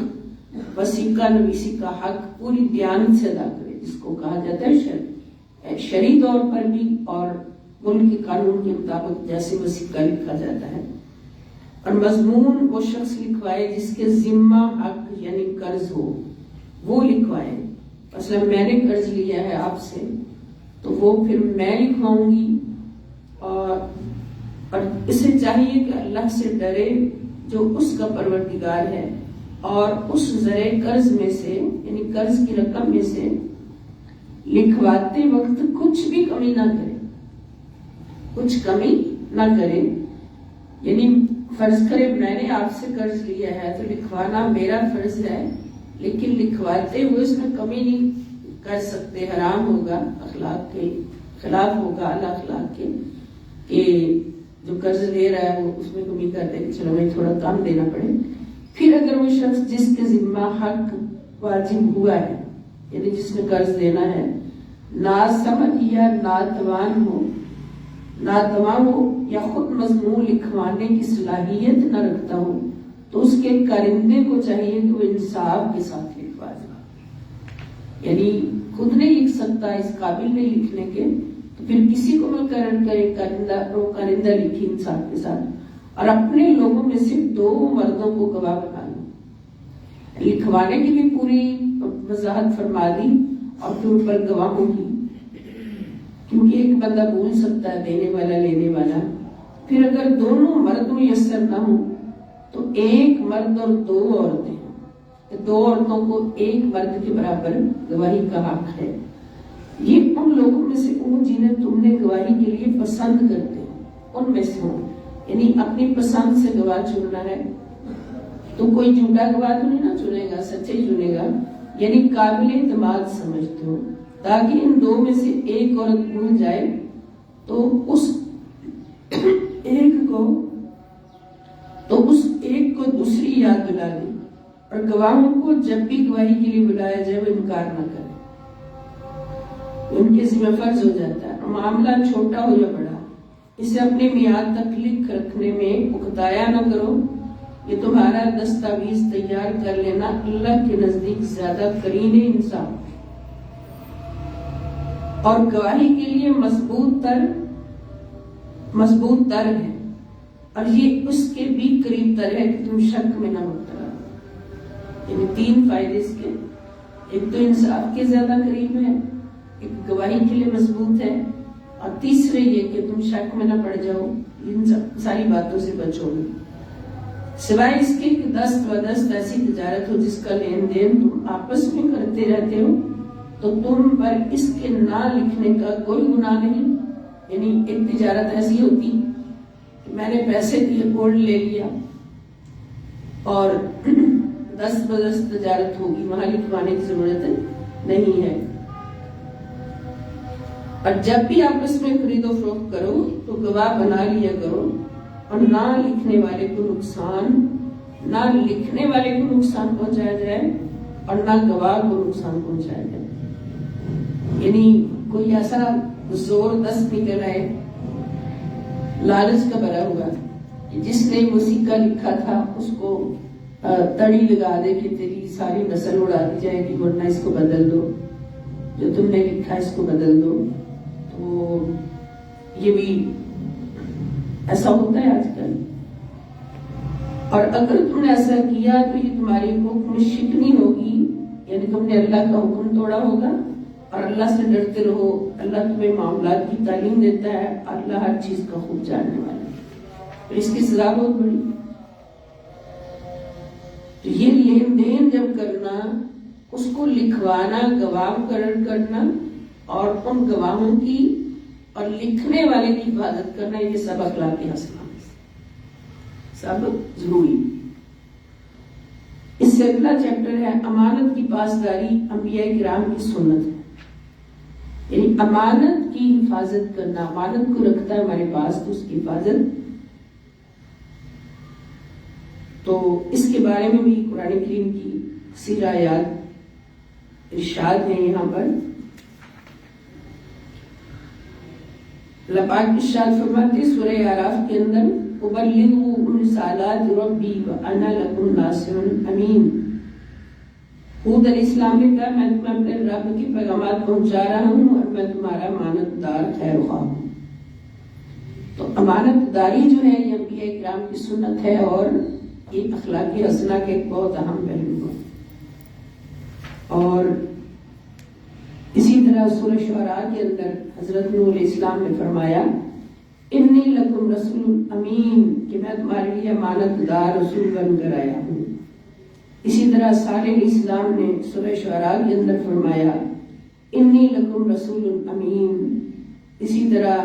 [SPEAKER 1] وثیقہ نویسی کا حق پوری دیانت سے ادا کرے، جس کو کہا جاتا ہے شرعی طور پر بھی اور ملک کے قانون کے مطابق جیسے وثیقہ لکھا جاتا ہے، اور مضمون وہ شخص لکھوائے جس کے ذمہ حق یعنی قرض ہو، وہ لکھوائے۔ مثلا میں نے قرض لیا ہے آپ سے تو وہ پھر میں لکھواؤں گی، اور اسے چاہیے کہ اللہ سے ڈرے جو اس کا پروردگار ہے، اور اس زرع قرض میں سے یعنی قرض کی رقم میں سے لکھواتے وقت کچھ بھی کمی نہ کرے، کچھ کمی نہ کرے۔ یعنی فرض کرے میں نے آپ سے قرض لیا ہے تو لکھوانا میرا فرض ہے، لیکن لکھواتے ہوئے اس میں کمی نہیں کر سکتے، حرام ہوگا، اخلاق کے خلاف ہوگا اعلیٰ اخلاق کے کہ جو قرض لے رہا ہے وہ اس میں کمی کر دے کہ چلو ہمیں تھوڑا کم دینا پڑے. پھر اگر وہ شخص جس کے ذمہ حق واجب ہوا ہے یعنی جس نے قرض دینا ہے ناسمجھ یا ناتوان ہو یا خود مضمون لکھوانے کی صلاحیت نہ رکھتا ہو تو اس کے کارندے کو چاہیے کہ وہ انصاف کے ساتھ لکھوا دے. یعنی خود نہیں لکھ سکتا، اس قابل نہیں لکھنے کے، تو پھر کسی کو مقرر کرے کارندہ لکھی انصاف کے ساتھ، اور اپنے لوگوں میں صرف 2 مردوں کو گواہ بنا لو. لکھوانے کی بھی پوری وضاحت فرما دی اور پھر اوپر گواہوں کی، کیونکہ ایک بندہ بھول سکتا ہے دینے والا لینے والا. پھر اگر دونوں مرد میسر نہ ہوں تو ایک مرد اور 2 عورتیں، 2 عورتوں کو ایک مرد کے برابر گواہی کا حق ہے. یہ ان لوگوں میں سے ہوں جنہیں تم نے گواہی کے لیے پسند کرتے ہو، ان میں سے ہوں. یعنی اپنی پسند سے گواہ چننا ہے، تو کوئی جھوٹا گواہ تو نہیں نہ چنے گا، سچے ہی چنے گا. یعنی قابل اعتماد سمجھتے ہو، تاکہ ان 2 میں سے ایک عورت بھول جائے تو اس ایک کو دوسری یاد دلا دے، اور گواہوں کو جب بھی گواہی کے لیے بلایا جائے وہ انکار نہ کرے. ان کے ذمہ فرض ہو جاتا ہے. معاملہ چھوٹا ہو یا بڑا، اسے اپنی میعاد تک لکھ رکھنے میں اکتایا نہ کرو. یہ تمہارا دستاویز تیار کر لینا اللہ کے نزدیک زیادہ قرین انصاف اور گواہی کے لیے مضبوط تر ہے، اور یہ اس کے بھی قریب تر ہے کہ تم شک میں نہ مبتلا. یعنی 3 فائدے اس کے، ایک تو انصاف کے زیادہ قریب ہے، ایک گواہی کے لیے مضبوط ہے، اور تیسرے یہ کہ تم شک میں نہ پڑ جاؤ، ان ساری باتوں سے بچو گے. سوائے اس کے کہ دست و دست ایسی تجارت ہو جس کا لین دین تم آپس میں کرتے رہتے ہو تو تم پر اس کے نہ لکھنے کا کوئی گناہ نہیں. یعنی ایک تجارت ایسی ہوتی کہ میں نے پیسے دیے، گولڈ لے لیا، اور دست بدست تجارت ہوگی، وہاں لکھوانے کی ضرورت نہیں ہے. اور جب بھی آپس میں خرید و فروخت کرو تو گواہ بنا لیا کرو، اور نہ لکھنے والے کو نقصان پہنچایا جائے اور نہ گواہ کو نقصان پہنچایا جائے. یعنی کوئی ایسا زبردست نہیں کر رہے، لالچ کا بھرا ہوا کہ جس نے موسیقہ لکھا تھا اس کو تڑی لگا دے کہ تیری ساری نسل اڑا دی جائے گی، ورنہ اس کو بدل دو، جو تم نے لکھا اس کو بدل دو. تو یہ بھی ایسا ہوتا ہے آج کل. اور اگر تم نے ایسا کیا تو یہ تمہاری حکم شکنی ہوگی، یعنی تم نے اللہ کا حکم توڑا ہوگا. اور اللہ سے ڈرتے رہو، اللہ تمہیں معاملات کی تعلیم دیتا ہے، اللہ ہر چیز کا خوب جاننے والا ہے. تو اس کی سزا بہت بڑی. تو یہ لین دین جب کرنا، اس کو لکھوانا، گواہ مقرر کرنا، اور ان گواہوں کی اور لکھنے والے کی حفاظت کرنا، یہ سب اخلاق حسنہ سب ضروری. اس سے اگلا چیپٹر ہے امانت کی پاسداری انبیاء کرام کی سنت ہے. یعنی امانت کی حفاظت کرنا، امانت کو رکھتا ہے ہمارے پاس تو اس کی حفاظت. تو اس کے بارے میں بھی قرآن کریم کی کثیر آیات ارشاد ہیں. یہاں پر اللہ پاک ارشاد فرماتے سورہ اعراف کے اندر ابلغوا رسالات ربی وانا لکم ناصح امین. حود علیہ السلام نے کہا میں تمہیں اپنے رب کے پیغامات پہنچا رہا ہوں اور میں تمہارا امانت دار خیر خواہ ہوں. تو امانت داری جو ہے یہ انبیاء کرام کی سنت ہے، اور یہ اخلاق حسنہ کا ایک بہت اہم پہلو ہے. اور اسی طرح سورہ شعراء کے اندر حضرت نوح علیہ السلام نے فرمایا انی لکم رسول امین، کہ میں تمہارے لیے امانت دار رسول بن کر آیا ہوں. اسی طرح صالح علیہ السلام نے سورہ شعراء کے اندر فرمایا انی لکم رسول امین. اسی طرح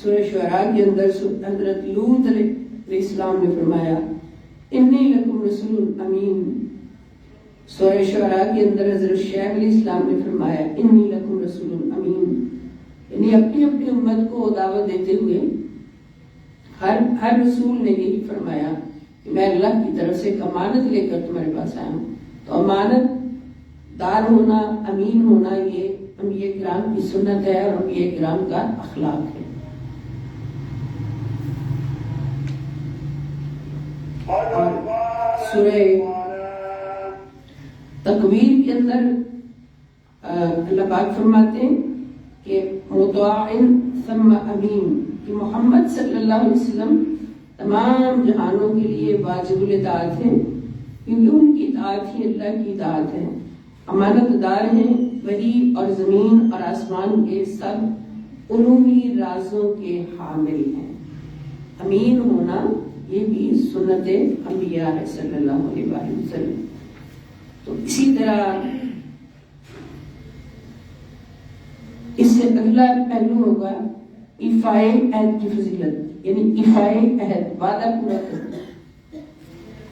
[SPEAKER 1] سورہ شعراء کے اندر حضرت لوط علیہ السلام نے فرمایا انی لکم رسول امین. سورہ شعراء کے اندر حضرت شعیب علیہ السلام نے فرمایا انی لکم رسول امین. یعنی اپنی اپنی امت کو دعوت دیتے ہوئے ہر رسول نے یہی فرمایا کہ میں اللہ کی طرف سے ایک امانت لے کر تمہارے پاس آیا ہوں. تو امانت دار ہونا، امین ہونا، یہ انبیاء کرام کی سنت ہے اور انبیاء کرام کا اخلاق ہے. اور سورہ تکویر کے اندر اللہ پاک فرماتے ہیں کہ مطاع ثم امین، کہ محمد صلی اللہ علیہ وسلم تمام جہانوں کے لیے واجب الاطاعت ہیں، کیونکہ ان کی اطاعت ہی اللہ کی اطاعت ہے. امانت دار ہیں، وحی اور زمین اور آسمان کے سب الوہی رازوں کے حامل ہیں. امین ہونا یہ بھی سنت انبیاء ہے صلی اللہ علیہ وآلہ وسلم. تو اسی طرح اس سے اگلا پہلو ہوگا ایفائے عہد کی فضیلت، یعنی ایفائے عہد، وعدہ پورا کرنا.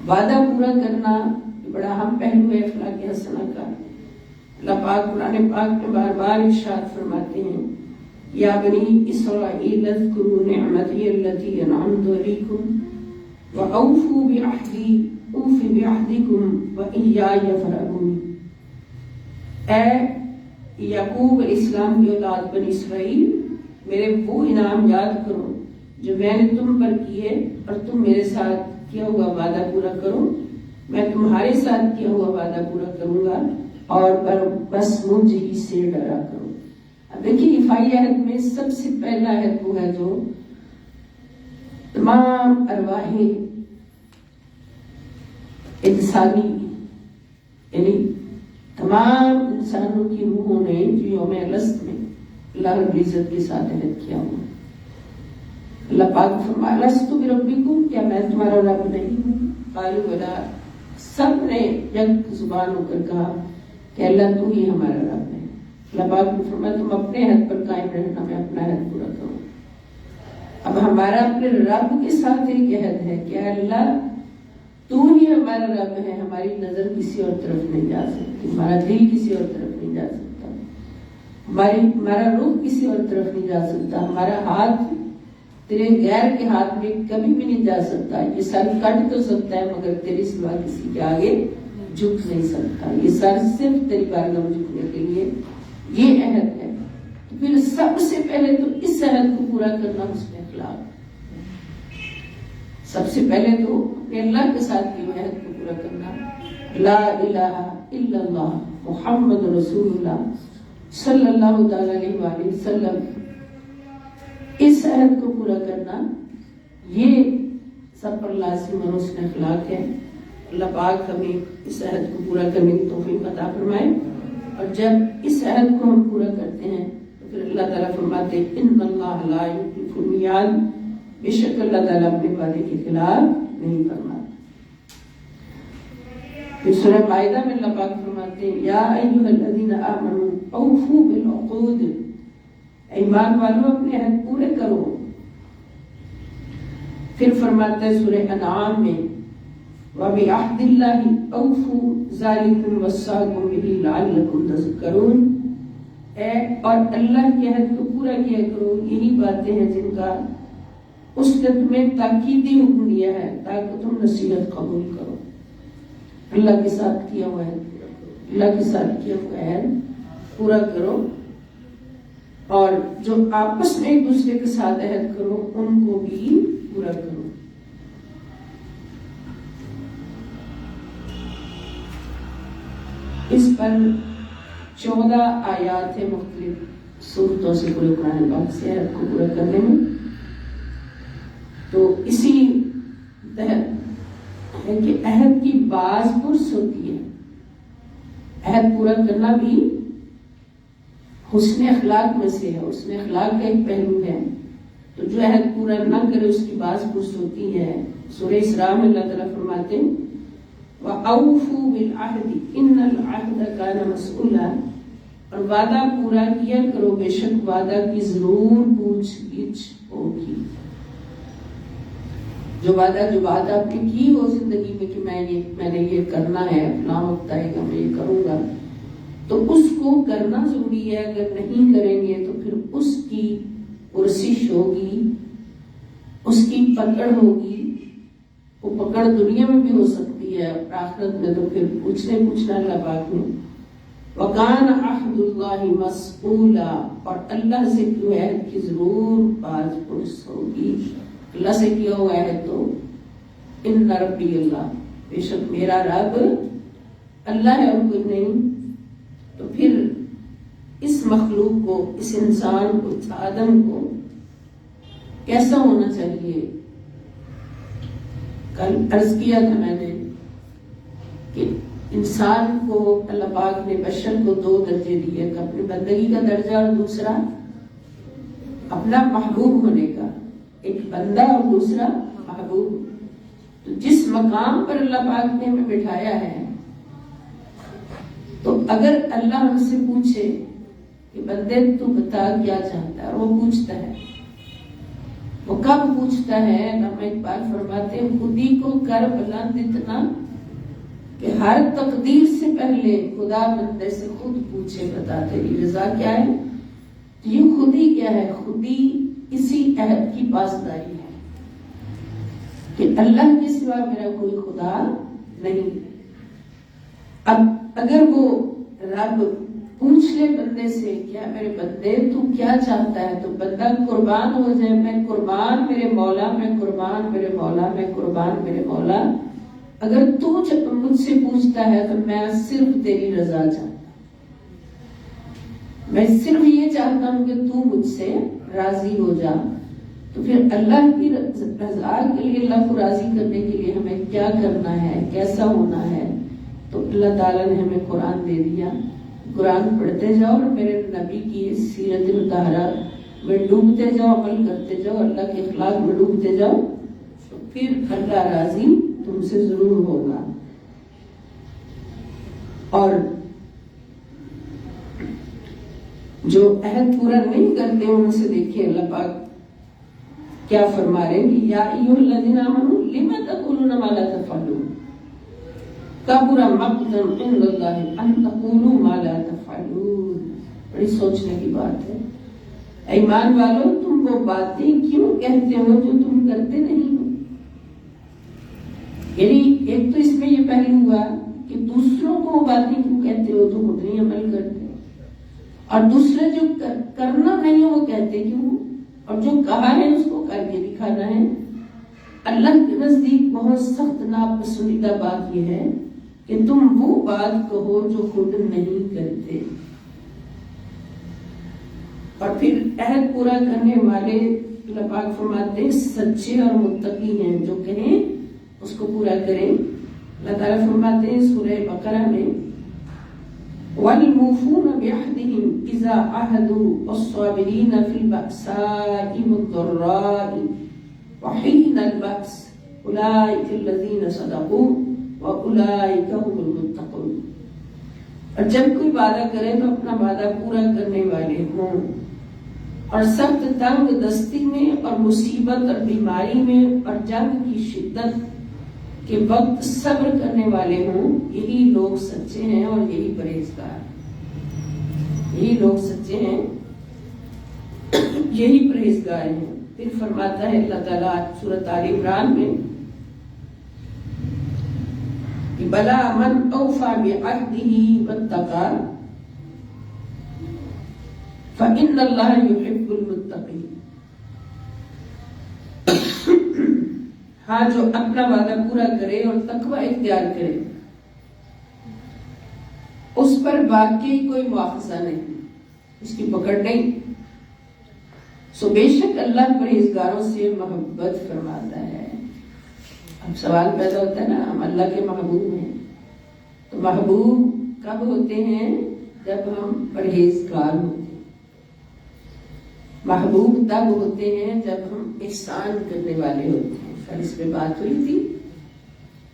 [SPEAKER 1] وعدہ پورا کرنا بڑا اہم پہلو ہے اخلاق حسنہ کا. اللہ پاک قرآن پاک میں بار بار ارشاد فرماتے ہیں یا بنی اسرائیل اذکروا نعمتی التی انعمت علیکم وأوفوا بعہدی اوف بعہدکم وإیای فارہبون. اے یعقوب علیہ السلام کی اولاد بنی اسرائیل، میرے وہ انعام یاد کرو جو میں نے تم پر کیے، اور تم میرے ساتھ کیا ہوا وعدہ پورا کرو. میں تمہارے ساتھ کیا ہوا وعدہ پورا کروں گا اور بس مجھ ہی سے ڈرا کرو. اب دیکھیے ایفائی عہد میں سب سے پہلا عہد وہ ہے جو تمام ارواح انسانی، یعنی تمام انسانوں کی روحوں نے جو یوم الست میں اللہ رب العزت کے ساتھ عہد کیا ہوا. اللہ پاک فرمایا الست بربکم، کیا میں تمہارا رب نہیں ہوں؟ قالوا بلی، سب نے یک زبان ہو کر کہا کہ اللہ تو ہی ہمارا رب ہے. اللہ پاک نے فرمایا تم اپنے عہد پر قائم رہنا، میں اپنا عہد پورا کروں. اب ہمارا اپنے رب کے ساتھ ایک عہد ہے کہ اللہ تو ہی ہمارا رب ہے، ہماری نظر کسی اور طرف نہیں جا سکتی، ہمارا دل کسی اور طرف نہیں جا سکتا، ہمارا رخ کسی اور طرف نہیں جا سکتا، ہمارا ہاتھ تیرے غیر کے ہاتھ میں کبھی بھی نہیں جا سکتا. یہ سر کٹ تو سکتا ہے مگر تیرے سوا کسی کے آگے جھک نہیں سکتا. یہ سر صرف تیری بارگاہ میں جھکنے کے لیے یہ عہد ہے. تو پھر سب سے پہلے تو اس عہد کو پورا کرنا حسن اخلاق. سب سے پہلے تو اپنے اللہ کے ساتھ کی عہد کو پورا کرنا، لا الہ الا اللہ محمد رسول اللہ صلی اللہ تعالی علیہ وآلہ وسلم، اس عہد کو پورا کرنا یہ سب پر لازم اور حسن اخلاق ہے. اللہ پاک ہمیں اس عہد کو پورا کرنے کی توفیق عطا فرمائے. اور جب اس عہد کو ہم پورا کرتے ہیں تو پھر اللہ تعالیٰ فرماتے ہیں ان اللہ لا یخلف المیعاد، بے شک اللہ تعالیٰ اپنے وعدے کے خلاف نہیں فرماتا. پھر سورہ مائدہ میں اللہ پاک فرماتے ہیں یا ایھا الذین آمنوا اوفوا بالعقود، ایمان والوں اپنے عہد پورے کرو. پھر فرماتا ہے سورہ انعام میں وَبِعَهْدِ اللَّهِ أَوْفُوا ذَلِكُمْ وَصَّاكُمْ بِهِ لَعَلَّكُمْ تَذَكَّرُونَ. اور اللہ کے عہد کو پورا کیا کرو، یہی باتیں ہیں جن کا اس نے تمہیں تاکیدی حکم دیا ہے تاکہ تم نصیحت قبول کرو. اللہ کے ساتھ کیا ہوا ہے، اللہ کے ساتھ کیا ہوا ہے پورا کرو. اور جو آپس میں ایک دوسرے کے ساتھ عہد کرو ان کو بھی پورا کرو. اس پر 14 آیات ہیں مختلف صورتوں سے پورے قرآن پاک سے عہد کو پورا کرنے میں. تو اسی تحت ہے کہ عہد کی بعض پرس ہوتی ہے. عہد پورا کرنا بھی حسن اخلاق میں سے ہے، حسن اخلاق کا ایک پہلو ہے. تو جو عہد پورا نہ کرے اس کی بعض پرس ہوتی ہے. سورہ اسراء میں اللہ تعالیٰ فرماتے ہیں وَأَوْفُوا بِالْعَهْدِ إِنَّ الْعَهْدَ كَانَ مَسْئُولًا، اور وعدہ پورا کیا کرو، بے شک وعدہ کی ضرور پوچھ گچھ ہوگی. جو وعدہ آپ نے کی ہو زندگی میں کہ میں نے یہ کرنا ہے، فلاں وقت آئے گا میں یہ کروں گا، تو اس کو کرنا ضروری ہے. اگر نہیں کریں گے تو پھر اس کی پرسش ہوگی، اس کی پکڑ ہوگی. وہ پکڑ دنیا میں بھی ہو سکتی ہے اور آخرت میں تو پھر پوچھنا اللہ پاک نے. وَقَانَ عَهْدُ اللَّهِ مَسْئُولًا، اور اللہ سے کیوں عہد کی ضرور باز پرس ہوگی. اللہ سے کیا ہوا ہے تو ان ربی اللہ، بے شک میرا رب اللہ ہے اور کوئی نہیں. تو پھر اس مخلوق کو، اس انسان کو، اس آدم کو کیسا ہونا چاہیے؟ کل عرض کیا تھا میں نے کہ انسان کو اللہ پاک نے، بشر کو 2 درجے دیے، اپنی بندگی کا درجہ اور دوسرا اپنا محبوب ہونے کا. ایک بندہ اور دوسرا محبوب. تو جس مقام پر اللہ پاک نے ہمیں بٹھایا ہے، تو اگر اللہ ہم سے پوچھے کہ بندے تو بتا کیا چاہتا ہے، اور وہ پوچھتا ہے، وہ کب پوچھتا ہے؟ علامہ اقبال فرماتے ہیں خود ہی کو کر بلند اتنا کہ ہر تقدیر سے پہلے خدا بندے سے خود پوچھے بتا تیری رضا کیا ہے. یہ خود ہی کیا ہے؟ خود ہی اسی عہد کی پاسداری ہے کہ اللہ کے سوا میرا کوئی خدا نہیں. اب اگر وہ رب پوچھ لے بندے سے کیا میرے بندے تو کیا چاہتا ہے، تو بندہ قربان ہو جائے، میں قربان میرے مولا، میں قربان میرے مولا، میں قربان میرے مولا. اگر تو جب مجھ سے پوچھتا ہے تو میں صرف تیری رضا چاہتا ہوں، میں صرف یہ چاہتا ہوں کہ تو مجھ سے راضی ہو جا. تو پھر اللہ کی رضا کے لیے، اللہ کو راضی کرنے کے لیے ہمیں کیا کرنا ہے، کیسا ہونا ہے؟ تو اللہ تعالیٰ نے ہمیں قرآن دے دیا. قرآن پڑھتے جاؤ اور میرے نبی کی سیرت مطہرہ میں ڈوبتے جاؤ، عمل کرتے جاؤ، اللہ کے اخلاق میں ڈوبتے جاؤ، تو پھر اللہ راضی تم سے ضرور ہوگا. اور جو عہد پورا نہیں کرتے ان سے دیکھیں اللہ پاک کیا فرما رہے ہیں. یا ایھا الذین آمنوا لم تقولون ما لا تفعلون کبر مقتا عند اللہ ان تقولوا ما لا تفعلون. بڑی سوچنے کی بات ہے. ایمان والو تم وہ باتیں کیوں کہتے ہو جو تم کرتے نہیں ہو. یعنی ایک تو اس میں یہ پہلو ہوا کہ دوسروں کو وہ باتیں کیوں کہتے ہو جو خود نہیں عمل کرتے، اور دوسرے جو کرنا نہیں ہے وہ کہتے کیوں، اور جو کہا ہے اس کو کر کے دکھانا ہے. اللہ کے نزدیک بہت سخت ناپسندیدہ بات یہ ہے کہ تم وہ بات کہو جو خود نہیں کرتے. اور پھر عہد پورا کرنے والے اللہ پاک فرماتے ہیں سچے اور متقی ہیں، جو کہیں اس کو پورا کریں. اللہ تعالیٰ فرماتے ہیں سورہ بقرہ میں وَالْمُوفُونَ بِعَهْدِهِمْ إِذَا عَاهَدُوا وَالصَّابِرِينَ فِي الْبَأْسَاءِ وَالضَّرَّاءِ وَحِينَ الْبَأْسِ أُولَٰئِكَ الَّذِينَ صَدَقُوا وَأُولَٰئِكَ هُمُ الْمُتَّقُونَ. اور جب کوئی وعدہ کرے تو اپنا وعدہ پورا کرنے والے ہوں، اور سخت تنگ دستی میں اور مصیبت اور بیماری میں اور جنگ کی شدت کے وقت صبر کرنے والے ہوں. یہی لوگ سچے ہیں اور یہی پرہیزگار. یہی لوگ سچے ہیں، یہی پرہیزگار ہیں. پھر فرماتا ہے اللہ تعالیٰ سورۃ آل عمران میں کہ بلا من اوفى بعهده واتقى فإن الله يحب المتقين. ہاں جو اپنا وعدہ پورا کرے اور تقوی اختیار کرے اس پر واقعی کوئی مواخذہ نہیں، اس کی پکڑ نہیں. سو بے شک اللہ پرہیزگاروں سے محبت فرماتا ہے. اب سوال پیدا ہوتا ہے نا، ہم اللہ کے محبوب ہیں تو محبوب کب ہوتے ہیں؟ جب ہم پرہیزگار ہوتے ہیں. محبوب تب ہوتے ہیں جب ہم احسان کرنے والے ہوتے ہیں. کل اس پہ بات ہوئی تھی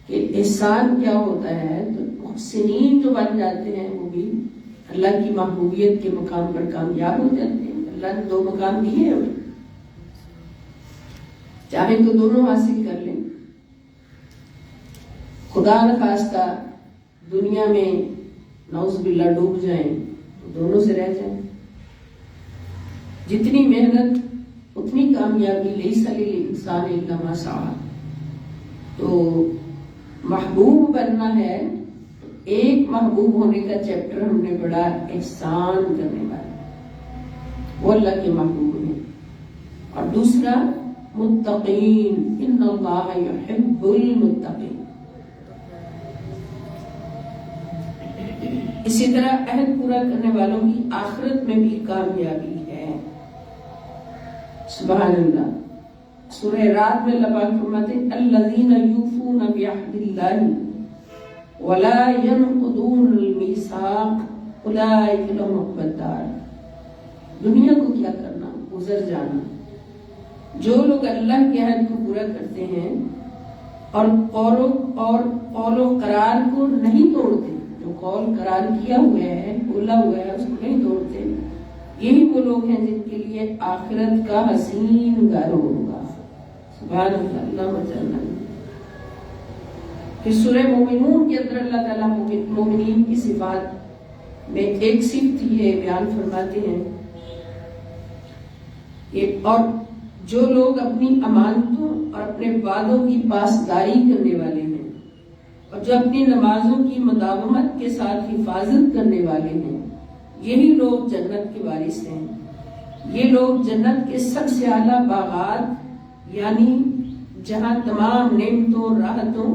[SPEAKER 1] کہ احسان کیا ہوتا ہے. تو محسنین جو بن جاتے ہیں وہ بھی اللہ کی محبوبیت کے مقام پر کامیاب ہو جاتے ہیں. اللہ نے 2 مقام دیے ہیں، چاہے تو دونوں حاصل کر لیں. خدا نخواستہ دنیا میں نعوذ باللہ ڈوب جائیں تو دونوں سے رہ جائیں. جتنی محنت اتنی کامیابی، لیس للانسان الا ما سعی. تو محبوب بننا ہے، ایک محبوب ہونے کا چیپٹر ہم نے پڑھا احسان کرنے والا، وہ اللہ کے محبوب ہیں. اور دوسرا متقین، ان اللہ یحب المتقین. اسی طرح عہد پورا کرنے والوں کی آخرت میں بھی کامیابی ہے. سبحان اللہ. سورہ رات میں اللہ پاک فرماتے ہیں الذین یوفون بعہد اللہ ولا ينقضون المیثاق اولئک لهم عقبی الدار. دنیا کو کیا کرنا، گزر جانا. جو لوگ اللہ کے عہد کو پورا کرتے ہیں اور قول و قرار کو نہیں توڑتے، جو قول قرار کیا ہوا ہے، بولا ہوا ہے، اس کو نہیں توڑتے، یہی وہ لوگ ہیں جن کے لیے آخرت کا حسین گھر ہوگا. سبحان اللہ. اللہ مجلنا. پھر سورہ مومنون کے اندر اللہ تعالیٰ مومنین کی صفات میں ایک صفت یہ بیان فرماتے ہیں کہ اور جو لوگ اپنی امانتوں اور اپنے وعدوں کی پاسداری کرنے والے ہیں اور جو اپنی نمازوں کی مداومت کے ساتھ حفاظت کرنے والے ہیں، یہی لوگ جنت کے وارث ہیں. یہ لوگ جنت کے سب سے اعلیٰ باغات، یعنی جہاں تمام نعمتوں، راحتوں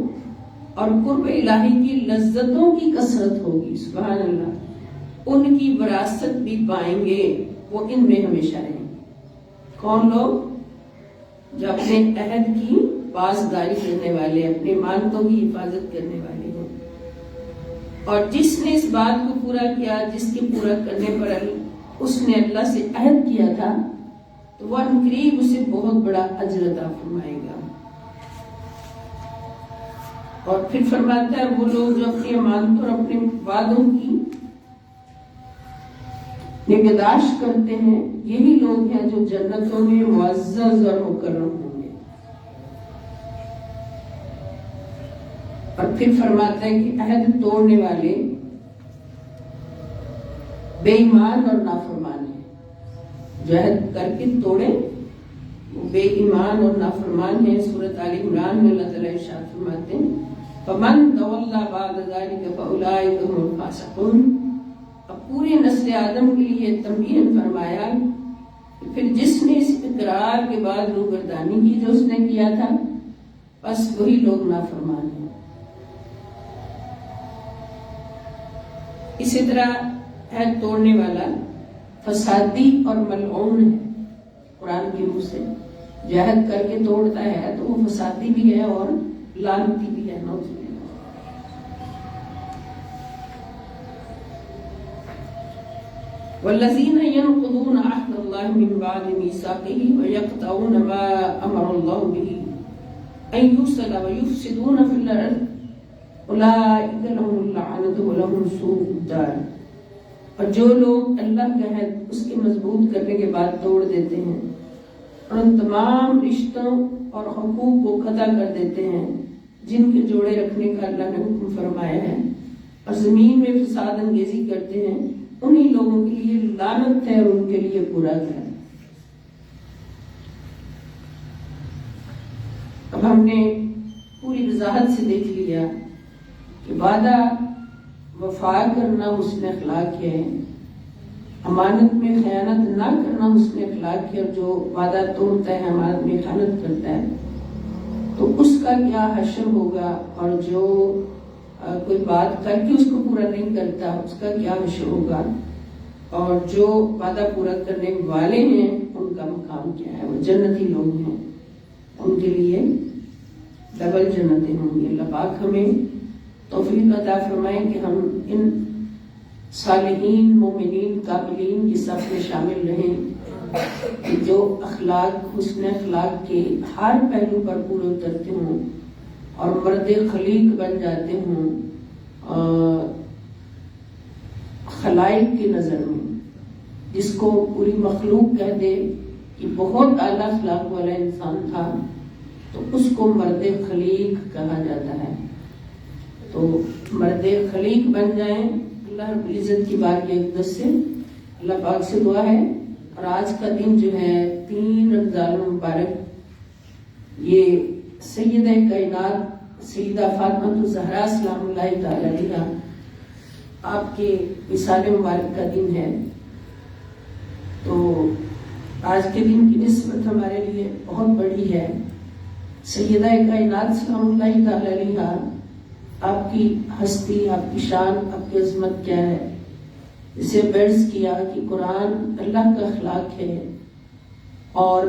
[SPEAKER 1] اور قرب الہی کی لذتوں کی کثرت ہوگی، سبحان اللہ، ان کی وراثت بھی پائیں گے. وہ ان میں ہمیشہ رہیں گے. کون لوگ؟ جو اپنے عہد کی پاسداری کرنے والے، اپنے مانتوں کی حفاظت کرنے والے ہوں. اور جس نے اس بات کو پورا کیا، جس کے پورا کرنے پر اس نے اللہ سے عہد کیا تھا، تو وہ عنقریب اسے بہت بڑا اجر عطا فرمائے گا. اور پھر فرماتا ہے وہ لوگ جو اپنی امانتوں اور اپنے وعدوں کی نگہداشت کرتے ہیں، یہی لوگ ہیں جو جنتوں میں معزز اور مکرم ہوں گے. اور پھر فرماتا ہے کہ عہد توڑنے والے بے ایمان اور نافرمان ہیں. جو عہد کر کے توڑے وہ بے ایمان اور نافرمان ہیں. سورۃ آل عمران میں اللہ تعالیٰ ارشاد فرماتے ہیں فَمَن تَوَلَّىٰ بَعْدَ ذَلِكَ فَأُولَٰئِكَ هُمُ الْفَاسِقُونَ. اب پورے نسل آدم کے لیے تنبیہاً فرمایا کہ پھر جس نے اس اقرار کے بعد روگردانی کی جو اس نے کیا تھا، بس وہی لوگ نافرمان ہیں. اسی طرح عہد توڑنے والا فسادی اور ملعون ہے. قرآن کی روح سے جو عہد کر کے توڑتا ہے تو وہ فسادی بھی ہے اور لعنتی بھی ہے. نعوذ باللہ. والذین ينقضون عہد اللہ من بعد میثاقہ ویقطعون ما امر اللہ بہ ان یوصل ویفسدون فی الارض اولئک لهم اللعنۃ ولهم سوء الدار. اور جو لوگ اللہ کا عہد اس کے مضبوط کرنے کے بعد توڑ دیتے ہیں اور ان تمام رشتوں اور حقوق کو قطع کر دیتے ہیں جن کے جوڑے رکھنے کا اللہ نے حکم فرمایا ہے، اور زمین میں فساد انگیزی کرتے ہیں، انہی لوگوں کے لیے لعنت ہے اور ان کے لیے برا ہے. اب ہم نے پوری وضاحت سے دیکھ لیا کہ وعدہ وفا کرنا حسن اخلاق ہے، امانت میں خیانت نہ کرنا حسن اخلاق ہے، اور جو وعدہ توڑتا ہے، امانت میں خیانت کرتا ہے، تو اس کا کیا حشر ہوگا، اور جو کوئی بات کر کے اس کو پورا نہیں کرتا اس کا کیا حشر ہوگا، اور جو وعدہ پورا کرنے والے ہیں ان کا مقام کیا ہے. وہ جنتی لوگ ہیں، ان کے لیے ڈبل جنتیں ہوں گی. اللہ پاک ہمیں توفیق عطا فرمائیں کہ ہم ان صالحین، مومنین، قابلین کی صف میں شامل رہیں جو اخلاق، حسن اخلاق کے ہر پہلو پر پورے اترتے ہوں اور مرد خلیق بن جاتے ہوں خلائق کی نظر میں. جس کو پوری مخلوق کہہ دے کہ بہت اعلیٰ اخلاق والا انسان تھا تو اس کو مرد خلیق کہا جاتا ہے. تو مرد خلیق بن جائیں، اللہ رب العزت کی بارگاہ اقدس سے اللہ پاک سے دعا ہے، اور آج کا دن جو ہے 3 رمضان المبارک، یہ سیدہ کائنات سیدہ فاطمہ الزہرا سلام اللہ تعالی علیہا آپ کے وصال مبارک کا دن ہے۔ تو آج کے دن کی نسبت ہمارے لیے بہت بڑی ہے۔ سیدہ کائنات سلام اللہ تعالی علیہا، آپ کی ہستی، آپ کی شان، آپ کی عظمت کیا ہے؟ اسے برز کیا کہ قرآن اللہ کا اخلاق ہے، اور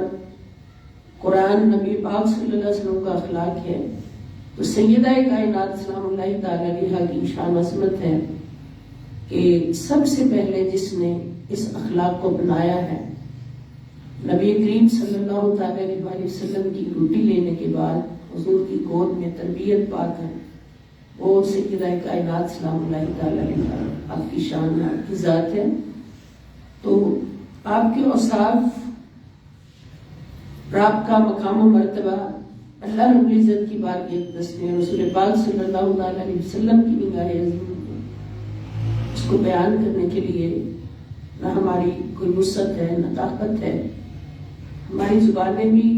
[SPEAKER 1] قرآن نبی پاک صلی اللہ علیہ وسلم کا اخلاق ہے۔ تو سیدہ کائنات سلام اللہ تعالی علیہا کی شان عظمت ہے کہ سب سے پہلے جس نے اس اخلاق کو بنایا ہے، نبی کریم صلی اللہ تعالی علیہ وسلم کی روٹی لینے کے بعد حضور کی گود میں تربیت پا کر، وہ سیدہ کائنات سلام اللہ تعالی علیہا آپ کی شان، آپ کی ذات ہے۔ تو آپ کے اوصاف، آپ کا مقام و مرتبہ اللہ رب العزت کی بارگاہ اقدس میں رسول پاک صلی اللہ علیہ وسلم کی نگاہ عظیم میں اس کو بیان کرنے کے لیے نہ ہماری کوئی وسعت ہے، نہ طاقت ہے، ہماری زبانیں بھی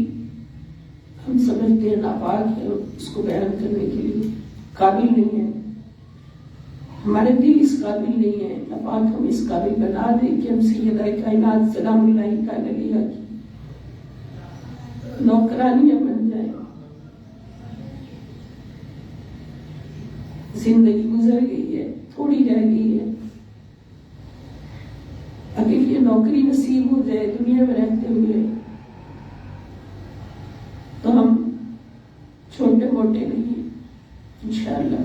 [SPEAKER 1] ہم سمجھتے ہیں ناپاک ہے، اس کو بیان کرنے کے لیے قابل نہیں ہے، ہمارے دل اس قابل نہیں ہے۔ اللہ پاک ہم اس قابل بنا دے کہ ہم سیدہ کائنات سلام اللہ تعالی علیہا کی نوکرانیاں بن جائیں۔ زندگی گزر گئی ہے، تھوڑی رہ گئی ہے، اگر یہ نوکری نصیب ہو جائے دنیا میں رہتے ہوئے تو ہم چھوٹے موٹے نہیں ہیں انشاءاللہ۔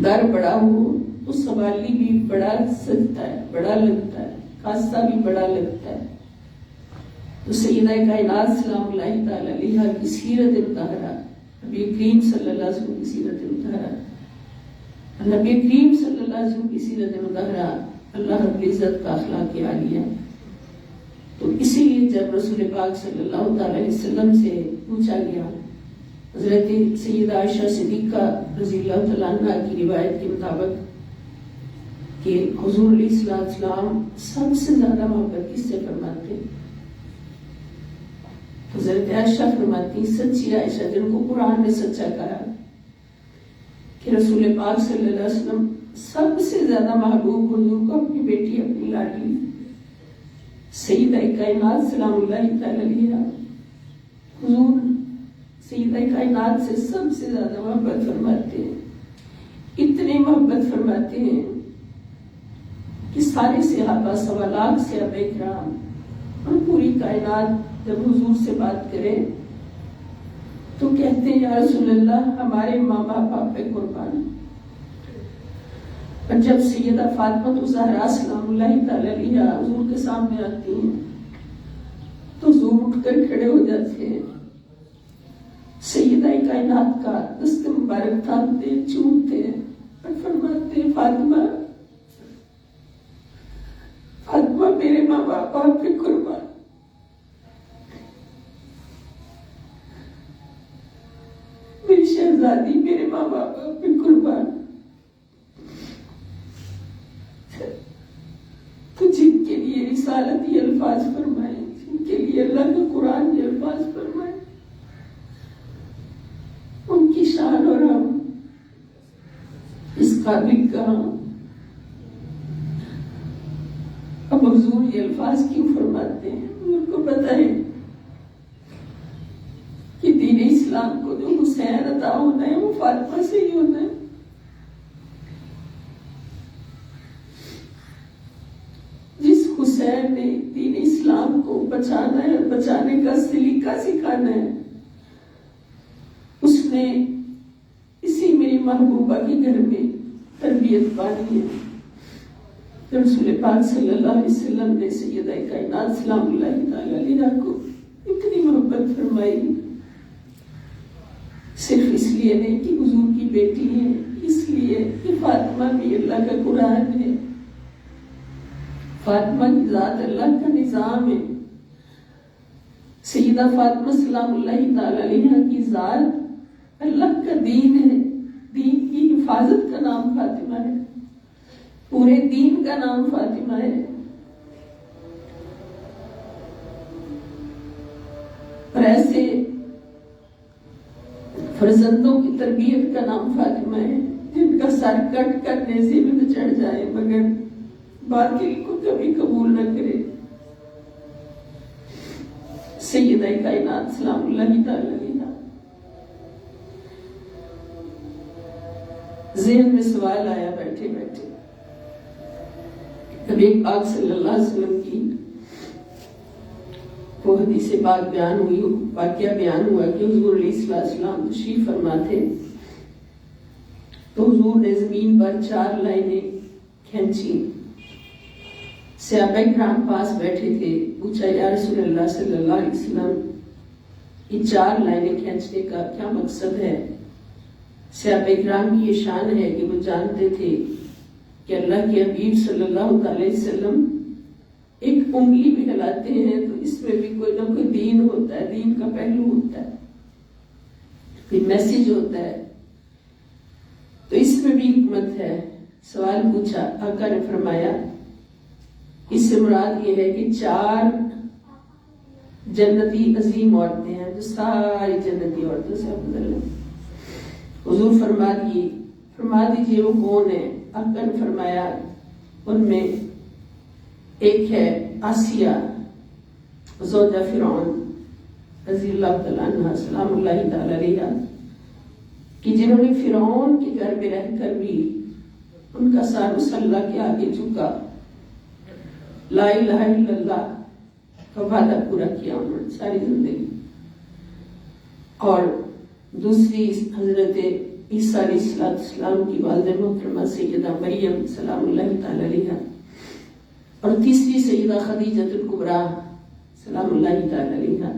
[SPEAKER 1] در بڑا ہو تو سوالی بھی بڑا سجتا ہے، بڑا لگتا ہے، خاصہ بھی بڑا لگتا ہے۔ تو سیدہ کائنات سلام اللہ تعالی علیہا کی سیرت مطہرہ، نبی کریم صلی اللہ علیہ وسلم کی سیرت مطہرہ، نبی کریم صلی اللہ علیہ وسلم کی سیرت مطہرہ اللہ رب العزت کا اخلاق عالیہ۔ تو اسی لیے جب رسول پاک صلی اللہ تعالی علیہ وسلم سے پوچھا گیا، حضرت سیدہ عائشہ صدیقہ رضی اللہ تعالیٰ عنہ کی روایت کے مطابق کہ حضور علیہ السلام سب سے زیادہ محبت کس سے فرماتے ہیں، حضرت عائشہ فرماتی، سچی عائشہ جن کو قرآن نے سچا کہا کہ رسول پاک صلی اللہ علیہ وسلم سب سے زیادہ محبوب حضور کو اپنی بیٹی، اپنی لاڈلی سیدہ کائنات سلام اللہ تعالی علیہا، حضور سیدہ کائنات سے سب سے زیادہ محبت فرماتے ہیں۔ اتنی محبت فرماتے ہیں کہ سارے صحابہ، 1.25 لاکھ صحابہ کرام اور پوری کائنات جب حضور سے بات کرے تو کہتے ہیں یا رسول اللہ ہمارے ماں باپ آپ پہ قربان۔ اور جب سیدہ فاطمہ الزہرا سلام اللہ تعالی علیہا حضور کے سامنے آتی ہیں تو حضور اٹھ کر کھڑے ہو جاتے ہیں، سیدہ کائنات کا دست مبارک تھامتے، چومتے اور فرماتے ہیں فاطمہ، فاطمہ میرے ماں باپ آپ پہ قربان۔ میری شہزادی، میرے ماں باپ آپ پہ قربان۔ تو جن کے لیے رسالت یہ الفاظ فرمائے، جن کے لیے اللہ کا قرآن یہ الفاظ فرمائے، ان کی شان اور ہم اس قابل کہاں؟ اب حضور یہ الفاظ کیوں فرماتے ہیں؟ ان کو پتہ ہے کہ دین اسلام کو جو حسین عطا ہونا ہے وہ فاطمہ سے ہی ہونا ہے۔ جس حسین نے دین اسلام کو بچانا ہے، بچانے کا سلیقہ سکھانا ہے، اس نے اسی میری محبوبہ کے گھر میں تربیت پانی ہے۔ رسول پاک صلی اللہ علیہ وسلم نے سیدہ کائنات سلام اللہ تعالی علیہا کو اتنی محبت فرمائی، صرف اس لیے نہیں کہ حضور کی بیٹی ہے، اس لیے کہ فاطمہ بھی اللہ کا قرآن ہے، فاطمہ کی ذات اللہ کا نظام ہے۔ سیدہ فاطمہ سلام اللہ تعالی علیہا کی ذات اللہ کا دین ہے، دین کی حفاظت کا نام فاطمہ ہے۔ پورے دین کا نام فاطمہ ہے، اور ایسے فرزندوں کی تربیت کا نام فاطمہ ہے جن کا سر کٹ کر نیزے میں چڑھ جائے مگر باطل کو کبھی قبول نہ کرے۔ سیدہ کائنات سلام اللہ تعالی علیہا۔ ذہن میں سوال آیا بیٹھے بیٹھے، نبی پاک صلی اللہ علیہ وسلم کی وہ حدیث پاک بیان ہوئی، واقعہ بیان ہوا کہ حضور علیہ السلام تشریف فرما تھے تو حضور نے زمین پر 4 لائنیں کھینچی۔ صحابہ کرام پاس بیٹھے تھے، پوچھا یا رسول اللہ صلی اللہ علیہ وسلم یہ 4 لائنیں کھینچنے کا کیا مقصد ہے؟ صحابہ کرام کی یہ شان ہے کہ وہ جانتے تھے کہ اللہ کے حبیب صلی اللہ علیہ وسلم ایک انگلی بھی ہلاتے ہیں تو اس میں بھی کوئی نہ کوئی دین ہوتا ہے، دین کا پہلو ہوتا ہے، کوئی میسج ہوتا ہے، تو اس میں بھی حکمت ہے۔ سوال پوچھا، آقا نے فرمایا اس سے مراد یہ ہے کہ 4 جنتی عظیم عورتیں ہیں جو ساری جنتی عورتوں سے افضل ہیں۔ حضور فرما دیجئے وہ کون ہے؟ آقا نے فرمایا ان میں ایک ہے آسیہ زوجہ فرعون رضی اللہ تعالیٰ عنہ سلام اللہ تعالی علیہ، کہ جنہوں نے فرعون کے گھر میں رہ کر بھی ان کا سر اللہ کے آگے جھکا، لا الہ الا اللہ کا وعدہ پورا کیا انہوں نے ساری زندگی۔ اور دوسری حضرت عیسیٰ علیہ السلام کی والدہ محترمہ سیدہ مریم سلام اللہ تعالی علیہ، اور تیسری سیدہ خدیجہ الکبریٰ سلام اللہ تعالی علیہ،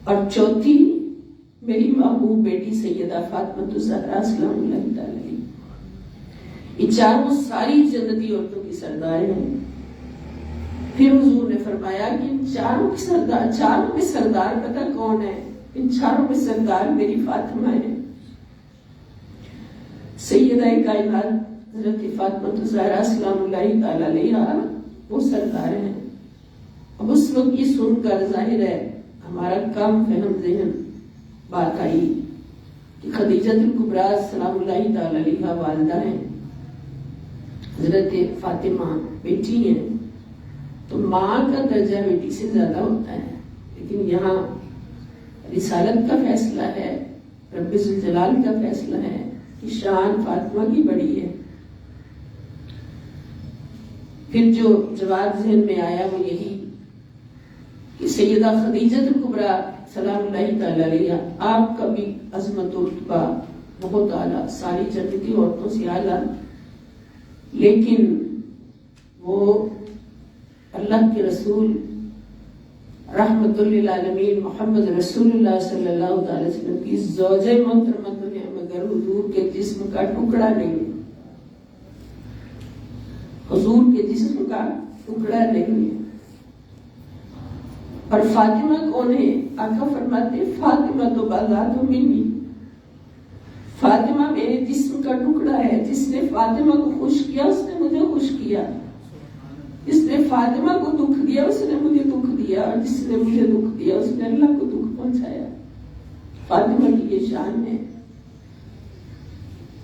[SPEAKER 1] اور چوتھی میری محبوب بیٹی سیدہ فاطمہ الزہرا سلام اللہ تعالی علیہ۔ یہ 4 ساری جنتی عورتوں کی سردار ہیں۔ پھر حضور نے فرمایا کہ ان 4 میں سردار پتہ کون ہے؟ ان 4 میں سردار میری فاطمہ ہے، سیدہ کائنات حضرت فاطمہ الزہرا سلام اللہ تعالی علیہ وہ سردار ہیں۔ اب اس وقت یہ سن کر ظاہر ہے ہمارا کم فہم ذہن بات آئی کہ خدیجہ الکبریٰ سلام اللہ تعالی علیہ والدہ ہیں، حضرت فاطمہ بیٹی ہیں، تو ماں کا درجہ بیٹی سے زیادہ ہوتا ہے، لیکن یہاں رسالت کا فیصلہ ہے، رب ذوالجلال کا فیصلہ ہے کہ شان فاطمہ کی بڑی ہے۔ پھر جو جواب ذہن میں آیا وہ یہی کہ سیدہ خدیجہ الکبریٰ سلام اللہ تعالی علیہ آپ کا بھی عظمت و رتبہ بہت اعلیٰ، ساری جنتی عورتوں سے اعلیٰ، لیکن وہ اللہ کے رسول رحمت للعالمین محمد رسول اللہ صلی اللہ علیہ وسلم کی زوجہ محترمہ تو ہے مگر حضور کے جسم کا ٹکڑا نہیں ہے، حضور کے جسم کا ٹکڑا نہیں ہے۔ اور فاطمہ کون ہے؟ آقا فرماتے ہیں فاطمہ تو بازات منی، فاطمہ میرے جسم کا ٹکڑا ہے، جس نے فاطمہ کو خوش کیا اس نے مجھے خوش کیا، جس نے فاطمہ کو دکھ دیا اس نے مجھے دکھ دیا، اور جس نے مجھے دکھ دیا اس نے اللہ کو دکھ پہنچایا۔ فاطمہ کی یہ شان ہے۔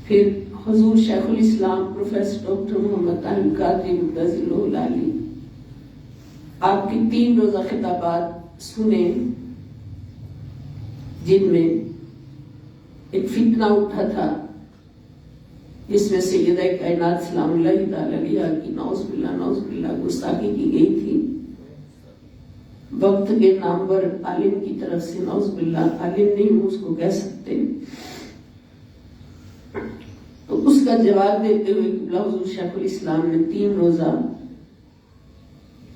[SPEAKER 1] پھر حضور شیخ الاسلام پروفیسر ڈاکٹر محمد طاہر القادری رضی اللہ علیہ آپ کی 3 روزہ خطابات سنے، جن میں ایک فتنہ اٹھا تھا جس میں سیدہ کائنات سلام اللہ تعالی علیہ کی نعوذ باللہ گستاخی کی گئی تھی، وقت کے نامور عالم کی طرف سے، نعوذ باللہ عالم نہیں ہوں اس کو کہہ سکتے، تو اس کا جواب دیتے ہوئے قبلہ حضور شیخ الاسلام نے 3 روزہ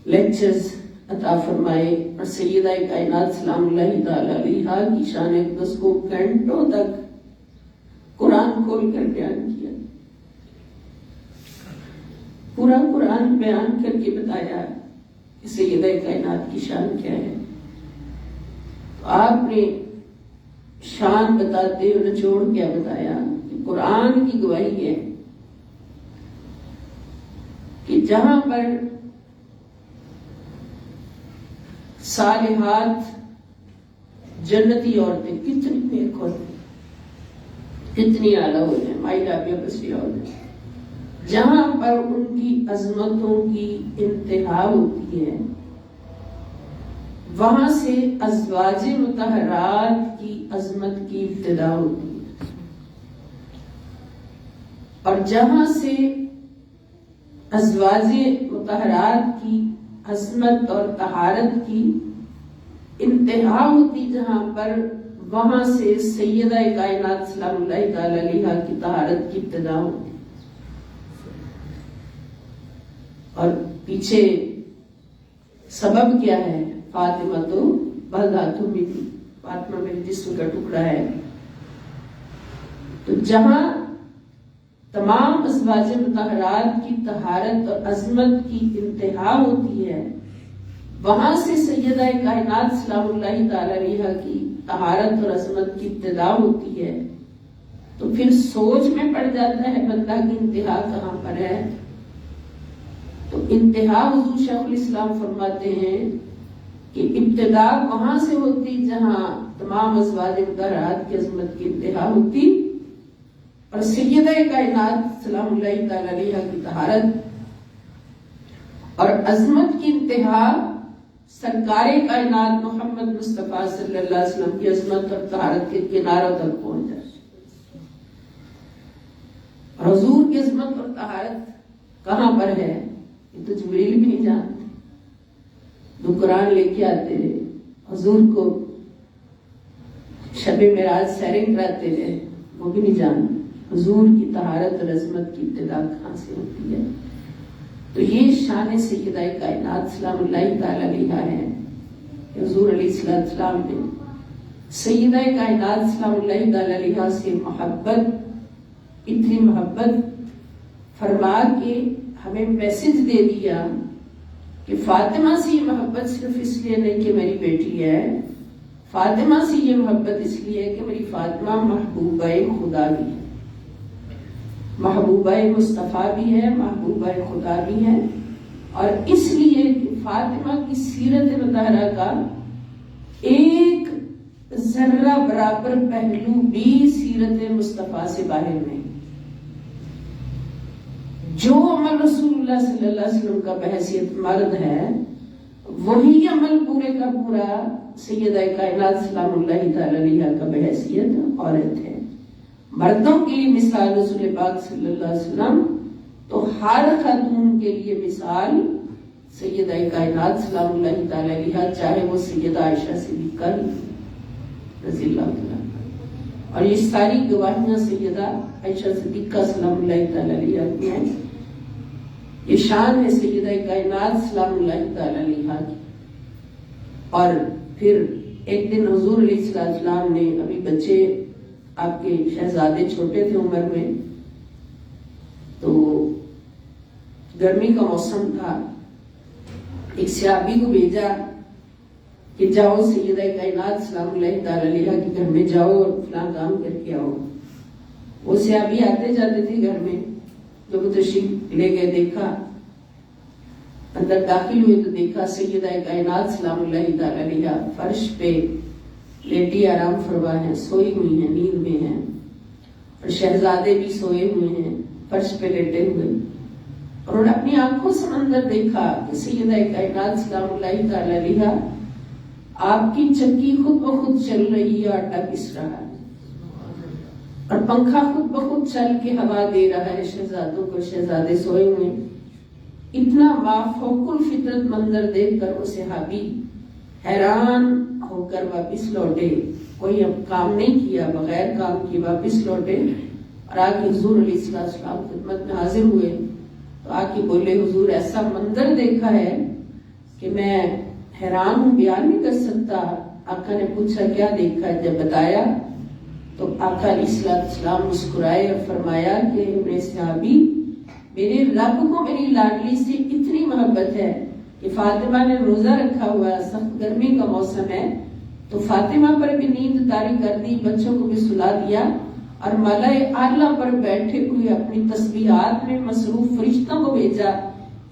[SPEAKER 1] لیکچرز عطا فرمائے، اور سیدہ کائنات سلام اللہ تعالی علیہ کی شان اقدس کو گھنٹوں تک قرآن کھول کر بیان کیا، پورا قرآن بیان کر کے بتایا کہ سیدہ کائنات کی شان کیا ہے۔ تو آپ نے شان بتاتے ہوئے نچوڑ کیا بتایا کہ قرآن کی گواہی ہے کہ جہاں پر صالحات جنتی عورتیں کتنی نیک ہوتی، کتنی اعلیٰ ہو جائیں، مائی رابعہ بصری ہو جائیں، جہاں پر ان کی عظمتوں کی انتہا ہوتی ہے، وہاں سے ازواج مطہرات کی عظمت کی ابتدا ہوتی ہے، اور جہاں سے ازواج مطہرات کی عظمت اور طہارت کی انتہا ہوتی جہاں پر، وہاں سے سیدہ کائنات سلام اللہ تعالی علیہا کی طہارت کی ابتدا ہوتی، اور پیچھے سبب کیا ہے؟ فاطمہ تو بہذات بھی تھی، فاطمہ میرے جسم کا ٹکڑا ہے۔ تو جہاں تمام ازواج مطہرات کی طہارت اور عظمت کی انتہا ہوتی ہے، وہاں سے سیدہ کائنات سلام اللہ تعالی علیہا کی طہارت اور عظمت کی ابتدا ہوتی ہے، تو پھر سوچ میں پڑ جاتا ہے بندہ کی انتہا کہاں پر ہے۔ تو انتہا حضور شیخ الاسلام فرماتے ہیں کہ ابتدا وہاں سے ہوتی جہاں تمام ازواج مطہرات کی عظمت کی انتہا ہوتی، اور سیدہ کائنات سلام اللہ تعالی علیہا کی طہارت اور عظمت کی انتہا سرکار کائنات محمد مصطفیٰ صلی اللہ علیہ وسلم کی عظمت اور طہارت کے کناروں تک پہنچ جائے۔ اور حضور کی عظمت اور طہارت کہاں پر ہے یہ تو جبریل بھی نہیں جانتے، جو قرآن لے کے آتے رہے، حضور کو شب معراج سیریں کراتے رہے، وہ بھی نہیں جانتے حضور کی طہارت اور عظمت کی ابتدا کہاں سے ہوتی ہے۔ تو یہ شان سیدہ کائنات سلام اللہ تعالی علیہا ہے کہ حضور علیہ السلام نے سیدہ کائنات سلام اللہ تعالی علیہا سے محبت، اتنی محبت فرما کے ہمیں میسج دے دیا کہ فاطمہ سے یہ محبت صرف اس لیے نہیں کہ میری بیٹی ہے، فاطمہ سے یہ محبت اس لیے ہے کہ میری فاطمہ محبوبہ خدا بھی ہے، محبوبہ مصطفیٰ بھی ہے، محبوبہ خدا بھی ہے، اور اس لیے کہ فاطمہ کی سیرت مطہرہ کا ایک ذرہ برابر پہلو بھی سیرت مصطفیٰ سے باہر نہیں۔ جو عمل رسول اللہ صلی اللہ علیہ وسلم کا بحیثیت مرد ہے، وہی عمل پورے کا پورا سیدہ کائنات سلام اللہ تعالی علیہا کا بحیثیت عورت ہے۔ مردوں کے لیے مثال رسول پاک صلی اللہ علیہ وسلم، تو ہر خاتون کے لیے مثال سیدہ کائنات سلام اللہ تعالی علیہا، چاہے وہ سیدہ عائشہ صدیقہ رضی اللہ تعالیٰ، اور یہ ساری گواہیاں سیدہ عائشہ صدیقہ سلام اللہ تعالی علیہا کی ہیں۔ یہ شان ہے سیدہ کائنات سلام اللہ تعالی علیہا کی۔ اور پھر ایک دن حضور علیہ السلام نے، ابھی بچے آپ کے شہزادے چھوٹے تھے عمر میں، تو گرمی کا موسم تھا، ایک صحابی کو بھیجا کہ جاؤ سیدہ کائنات سلام اللہ تعالی علیہا کے گھر میں جاؤ اور فلاں کام کر کے آؤ۔ وہ صحابی آتے جاتے تھے گھر میں، جب وہ تشریف لے گئے، دیکھا، اندر داخل ہوئے تو دیکھا سیدہ کائنات سلام اللہ تعالی علیہا فرش پہ لیٹی آرام فرما ہیں، سوئی ہوئی ہیں، نیند میں ہیں، اور شہزادے بھی سوئے ہوئے ہیں فرش پہ لیٹے ہوئے، اور انہوں نے اپنی آنکھوں سے منظر دیکھا کہ سیدہ کائنات سلام اللہ تعالی علیہا آپ کی چکی خود بخود چل رہی ہے، آٹا پس رہا ہے، اور پنکھا خود بخود چل کے ہوا دے رہا ہے شہزادوں کو، شہزادے سوئے ہوئے۔ اتنا مافوق الفطرت منظر دیکھ کر وہ صحابی حیران ہو کر واپس لوٹے، کوئی اب کام نہیں کیا، بغیر کام کی واپس لوٹے، اور آگے حضور علیہ السلام خدمت میں حاضر ہوئے، تو آگے بولے حضور ایسا منظر دیکھا ہے کہ میں حیران ہوں، بیان نہیں کر سکتا۔ آقا نے پوچھا کیا دیکھا ہے؟ جب بتایا تو آقا علیہ السلام مسکرائے اور فرمایا کہ میرے صحابی، میرے رب کو میری لاڈلی سے اتنی محبت ہے کہ فاطمہ نے روزہ رکھا ہوا ہے، سخت گرمی کا موسم ہے، تو فاطمہ پر بھی نیند طاری کر دی، بچوں کو بھی سلا دیا، اور ملائے اعلیٰ پر بیٹھے ہوئے اپنی تسبیحات میں مصروف فرشتوں کو بھیجا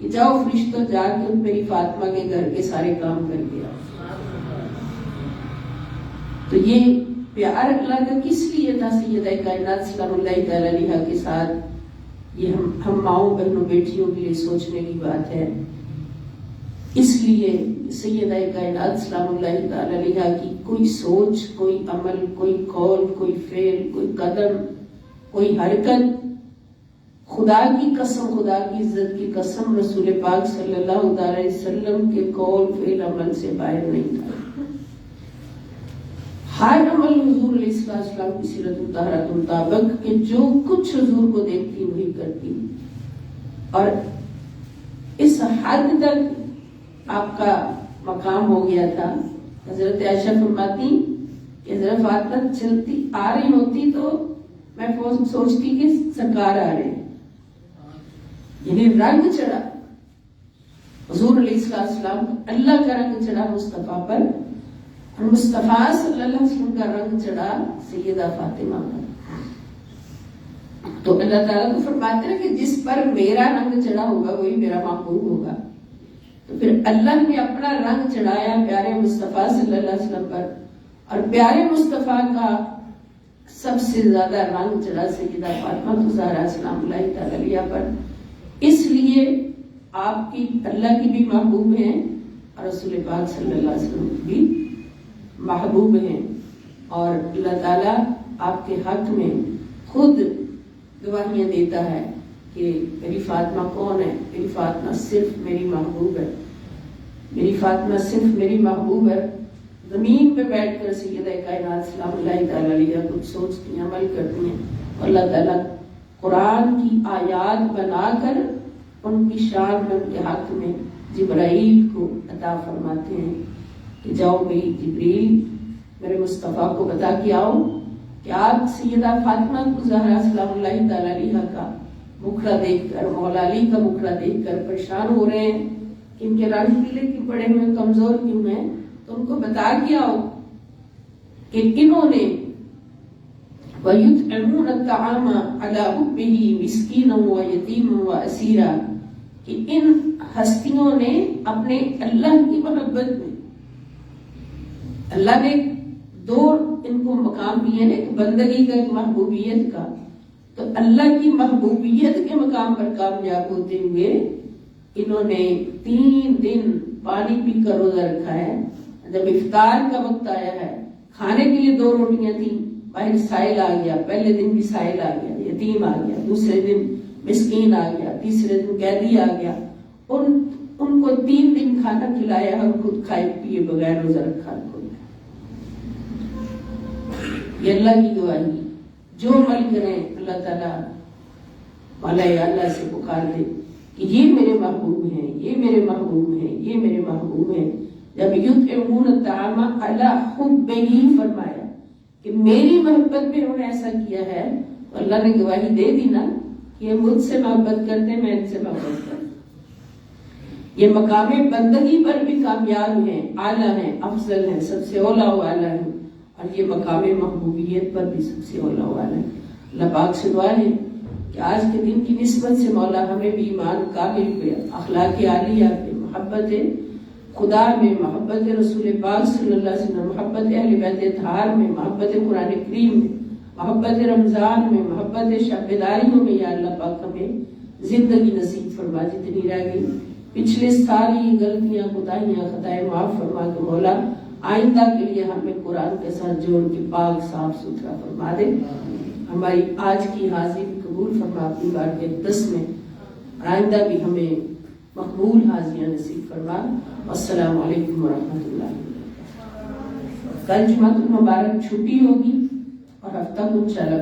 [SPEAKER 1] کہ جاؤ فرشتوں جا کے میری فاطمہ کے گھر کے سارے کام کر کے آؤ. تو یہ پیار اللہ کا کس لیے تھا سیدہ کائنات سلام اللہ تعالی علیہا کے ساتھ؟ یہ ہم ماؤں بہنوں بیٹیوں کے لیے سوچنے کی بات ہے. اس لیے سیدہ کائنات سلام اللہ تعالی علیہا کی کوئی سوچ، کوئی عمل، کوئی قول، کوئی فعل، کوئی قدم، کوئی حرکت، خدا کی قسم، خدا کی عزت کی قسم، رسول پاک صلی اللہ علیہ وسلم کے قول فعل عمل سے باہر نہیں تھا. ہر عمل حضور علیہ السلام کی سیرت مطہرہ کے مطابق کہ جو کچھ حضور کو دیکھتی وہی کرتی، اور اس حد تک آپ کا مقام ہو گیا تھا. حضرت عائشہ فرماتی کہ حضرت فاطمہ چلتی آ رہی ہوتی تو میں سوچتی کہ سرکار آ رہے ہیں، یعنی رنگ چڑھا حضور علیہ السلام، اللہ کا رنگ چڑھا مصطفیٰ پر، اور مصطفیٰ صلی اللہ علیہ وسلم کا رنگ چڑھا سیدہ فاطمہ پر. تو اللہ تعالیٰ کو فرماتے ہیں کہ جس پر میرا رنگ چڑھا ہوگا وہی میرا محبوب ہوگا. تو پھر اللہ نے اپنا رنگ چڑھایا پیارے مصطفیٰ صلی اللہ علیہ وسلم پر، اور پیارے مصطفیٰ کا سب سے زیادہ رنگ چڑھا سیدہ فاطمہ زہرا سلام اللہ تعالی علیہا پر. اس لیے آپ کی اللہ کی بھی محبوب ہیں اور رسول پاک صلی اللہ علیہ وسلم کی بھی محبوب ہیں. اور اللہ تعالیٰ آپ کے حق میں خود گواہیاں دیتا ہے کہ میری فاطمہ کون ہے؟ میری فاطمہ صرف میری محبوب ہے، میری فاطمہ صرف میری محبوب ہے. زمین پہ بیٹھ کر سیدہ کائنات سلام اللہ تعالی علیہا کچھ سوچتی ہیں، عمل کرتی ہیں، اور اللہ تعالیٰ قرآن کی آیات بنا کر ان کی شان میں، ان کے حق میں جبرائیل کو عطا فرماتے ہیں کہ جاؤ میری جبریل میرے مصطفیٰ کو بتا کے آؤ کہ آپ سیدہ فاطمہ زہرا سلام اللہ تعالی علیہا کا مکھڑا دیکھ کر، مولا علی کا مکھڑا دیکھ کر پریشان ہو رہے ہیں کہ ان کے رنگ پیلے کیوں پڑے ہوئے، کمزور کیوں ہیں. تو ان کو بتا کے آؤ کہ انہوں نے وَيُطْعِمُونَ الطَّعَامَ عَلَىٰ حُبِّهِ مِسْكِينًا وَيَتِيمًا وَأَسِيرًا، کہ ان ہستیوں نے اپنے اللہ کی محبت میں، اللہ نے دو ان کو مقام دیے ہیں، ایک بندگی کا، ایک محبوبیت کا. تو اللہ کی محبوبیت کے مقام پر کامیاب ہوتے ہوئے انہوں نے 3 دن پانی پی کر روزہ رکھا ہے. جب افطار کا وقت آیا ہے، کھانے کے لیے 2 روٹیاں تھیں، باہر سائل آ گیا، پہلے دن بھی سائل آ گیا، یتیم آ گیا، دوسرے دن مسکین آ گیا، تیسرے دن قیدی آ گیا. ان کو 3 دن کھانا کھلایا اور خود کھائے پیے بغیر روزہ رکھا. یہ اللہ کی گواہی. جو عمل کریں اللہ تعالیٰ مولا اللہ سے پکار دے کہ یہ میرے محبوب ہیں، یہ میرے محبوب ہیں، یہ میرے محبوب ہیں. جب یطعمون الطعام علی حبہ فرمایا کہ میری محبت میں انہوں نے ایسا کیا ہے، تو اللہ نے گواہی دے دی نا کہ یہ مجھ سے محبت کرتے، میں ان سے محبت کرتا. یہ مقام بندگی پر بھی کامیاب ہیں، اعلیٰ ہیں، افضل ہیں، سب سے اولیٰ و اعلیٰ ہیں، اور یہ مقام محبوبیت پر بھی سب سے اولیٰ و اعلیٰ ہیں. اللہ پاک سے دعا ہے کہ آج کے دن کی نسبت سے مولا ہمیں بھی ایمان کامل پہ، اخلاق عالیہ پہ، محبت خدا میں، محبت رسول پاک صلی اللہ علیہ وسلم، محبت اہل بیت اطہار میں، محبت قرآن کریم میں، محبت رمضان میں، محبت شب بیداریوں میں، یا اللہ پاک ہمیں زندگی نصیب فرما. جتنی رہ گئی پچھلے ساری غلطیاں، کوتاہیاں، خطائیں معاف فرما کے مولا آئندہ کے لیے ہمیں قرآن کے ساتھ جوڑ کے پاک صاف ستھرا فرما دے. ہماری آج کی حاضری قبول فرما اپنی بار کے 10 میں، اور آئندہ بھی ہمیں مقبول حاضریاں نصیب فرما. السلام علیکم ورحمۃ اللہ. کل جمعہ المبارک چھٹی ہوگی اور ہفتہ کو انشاءاللہ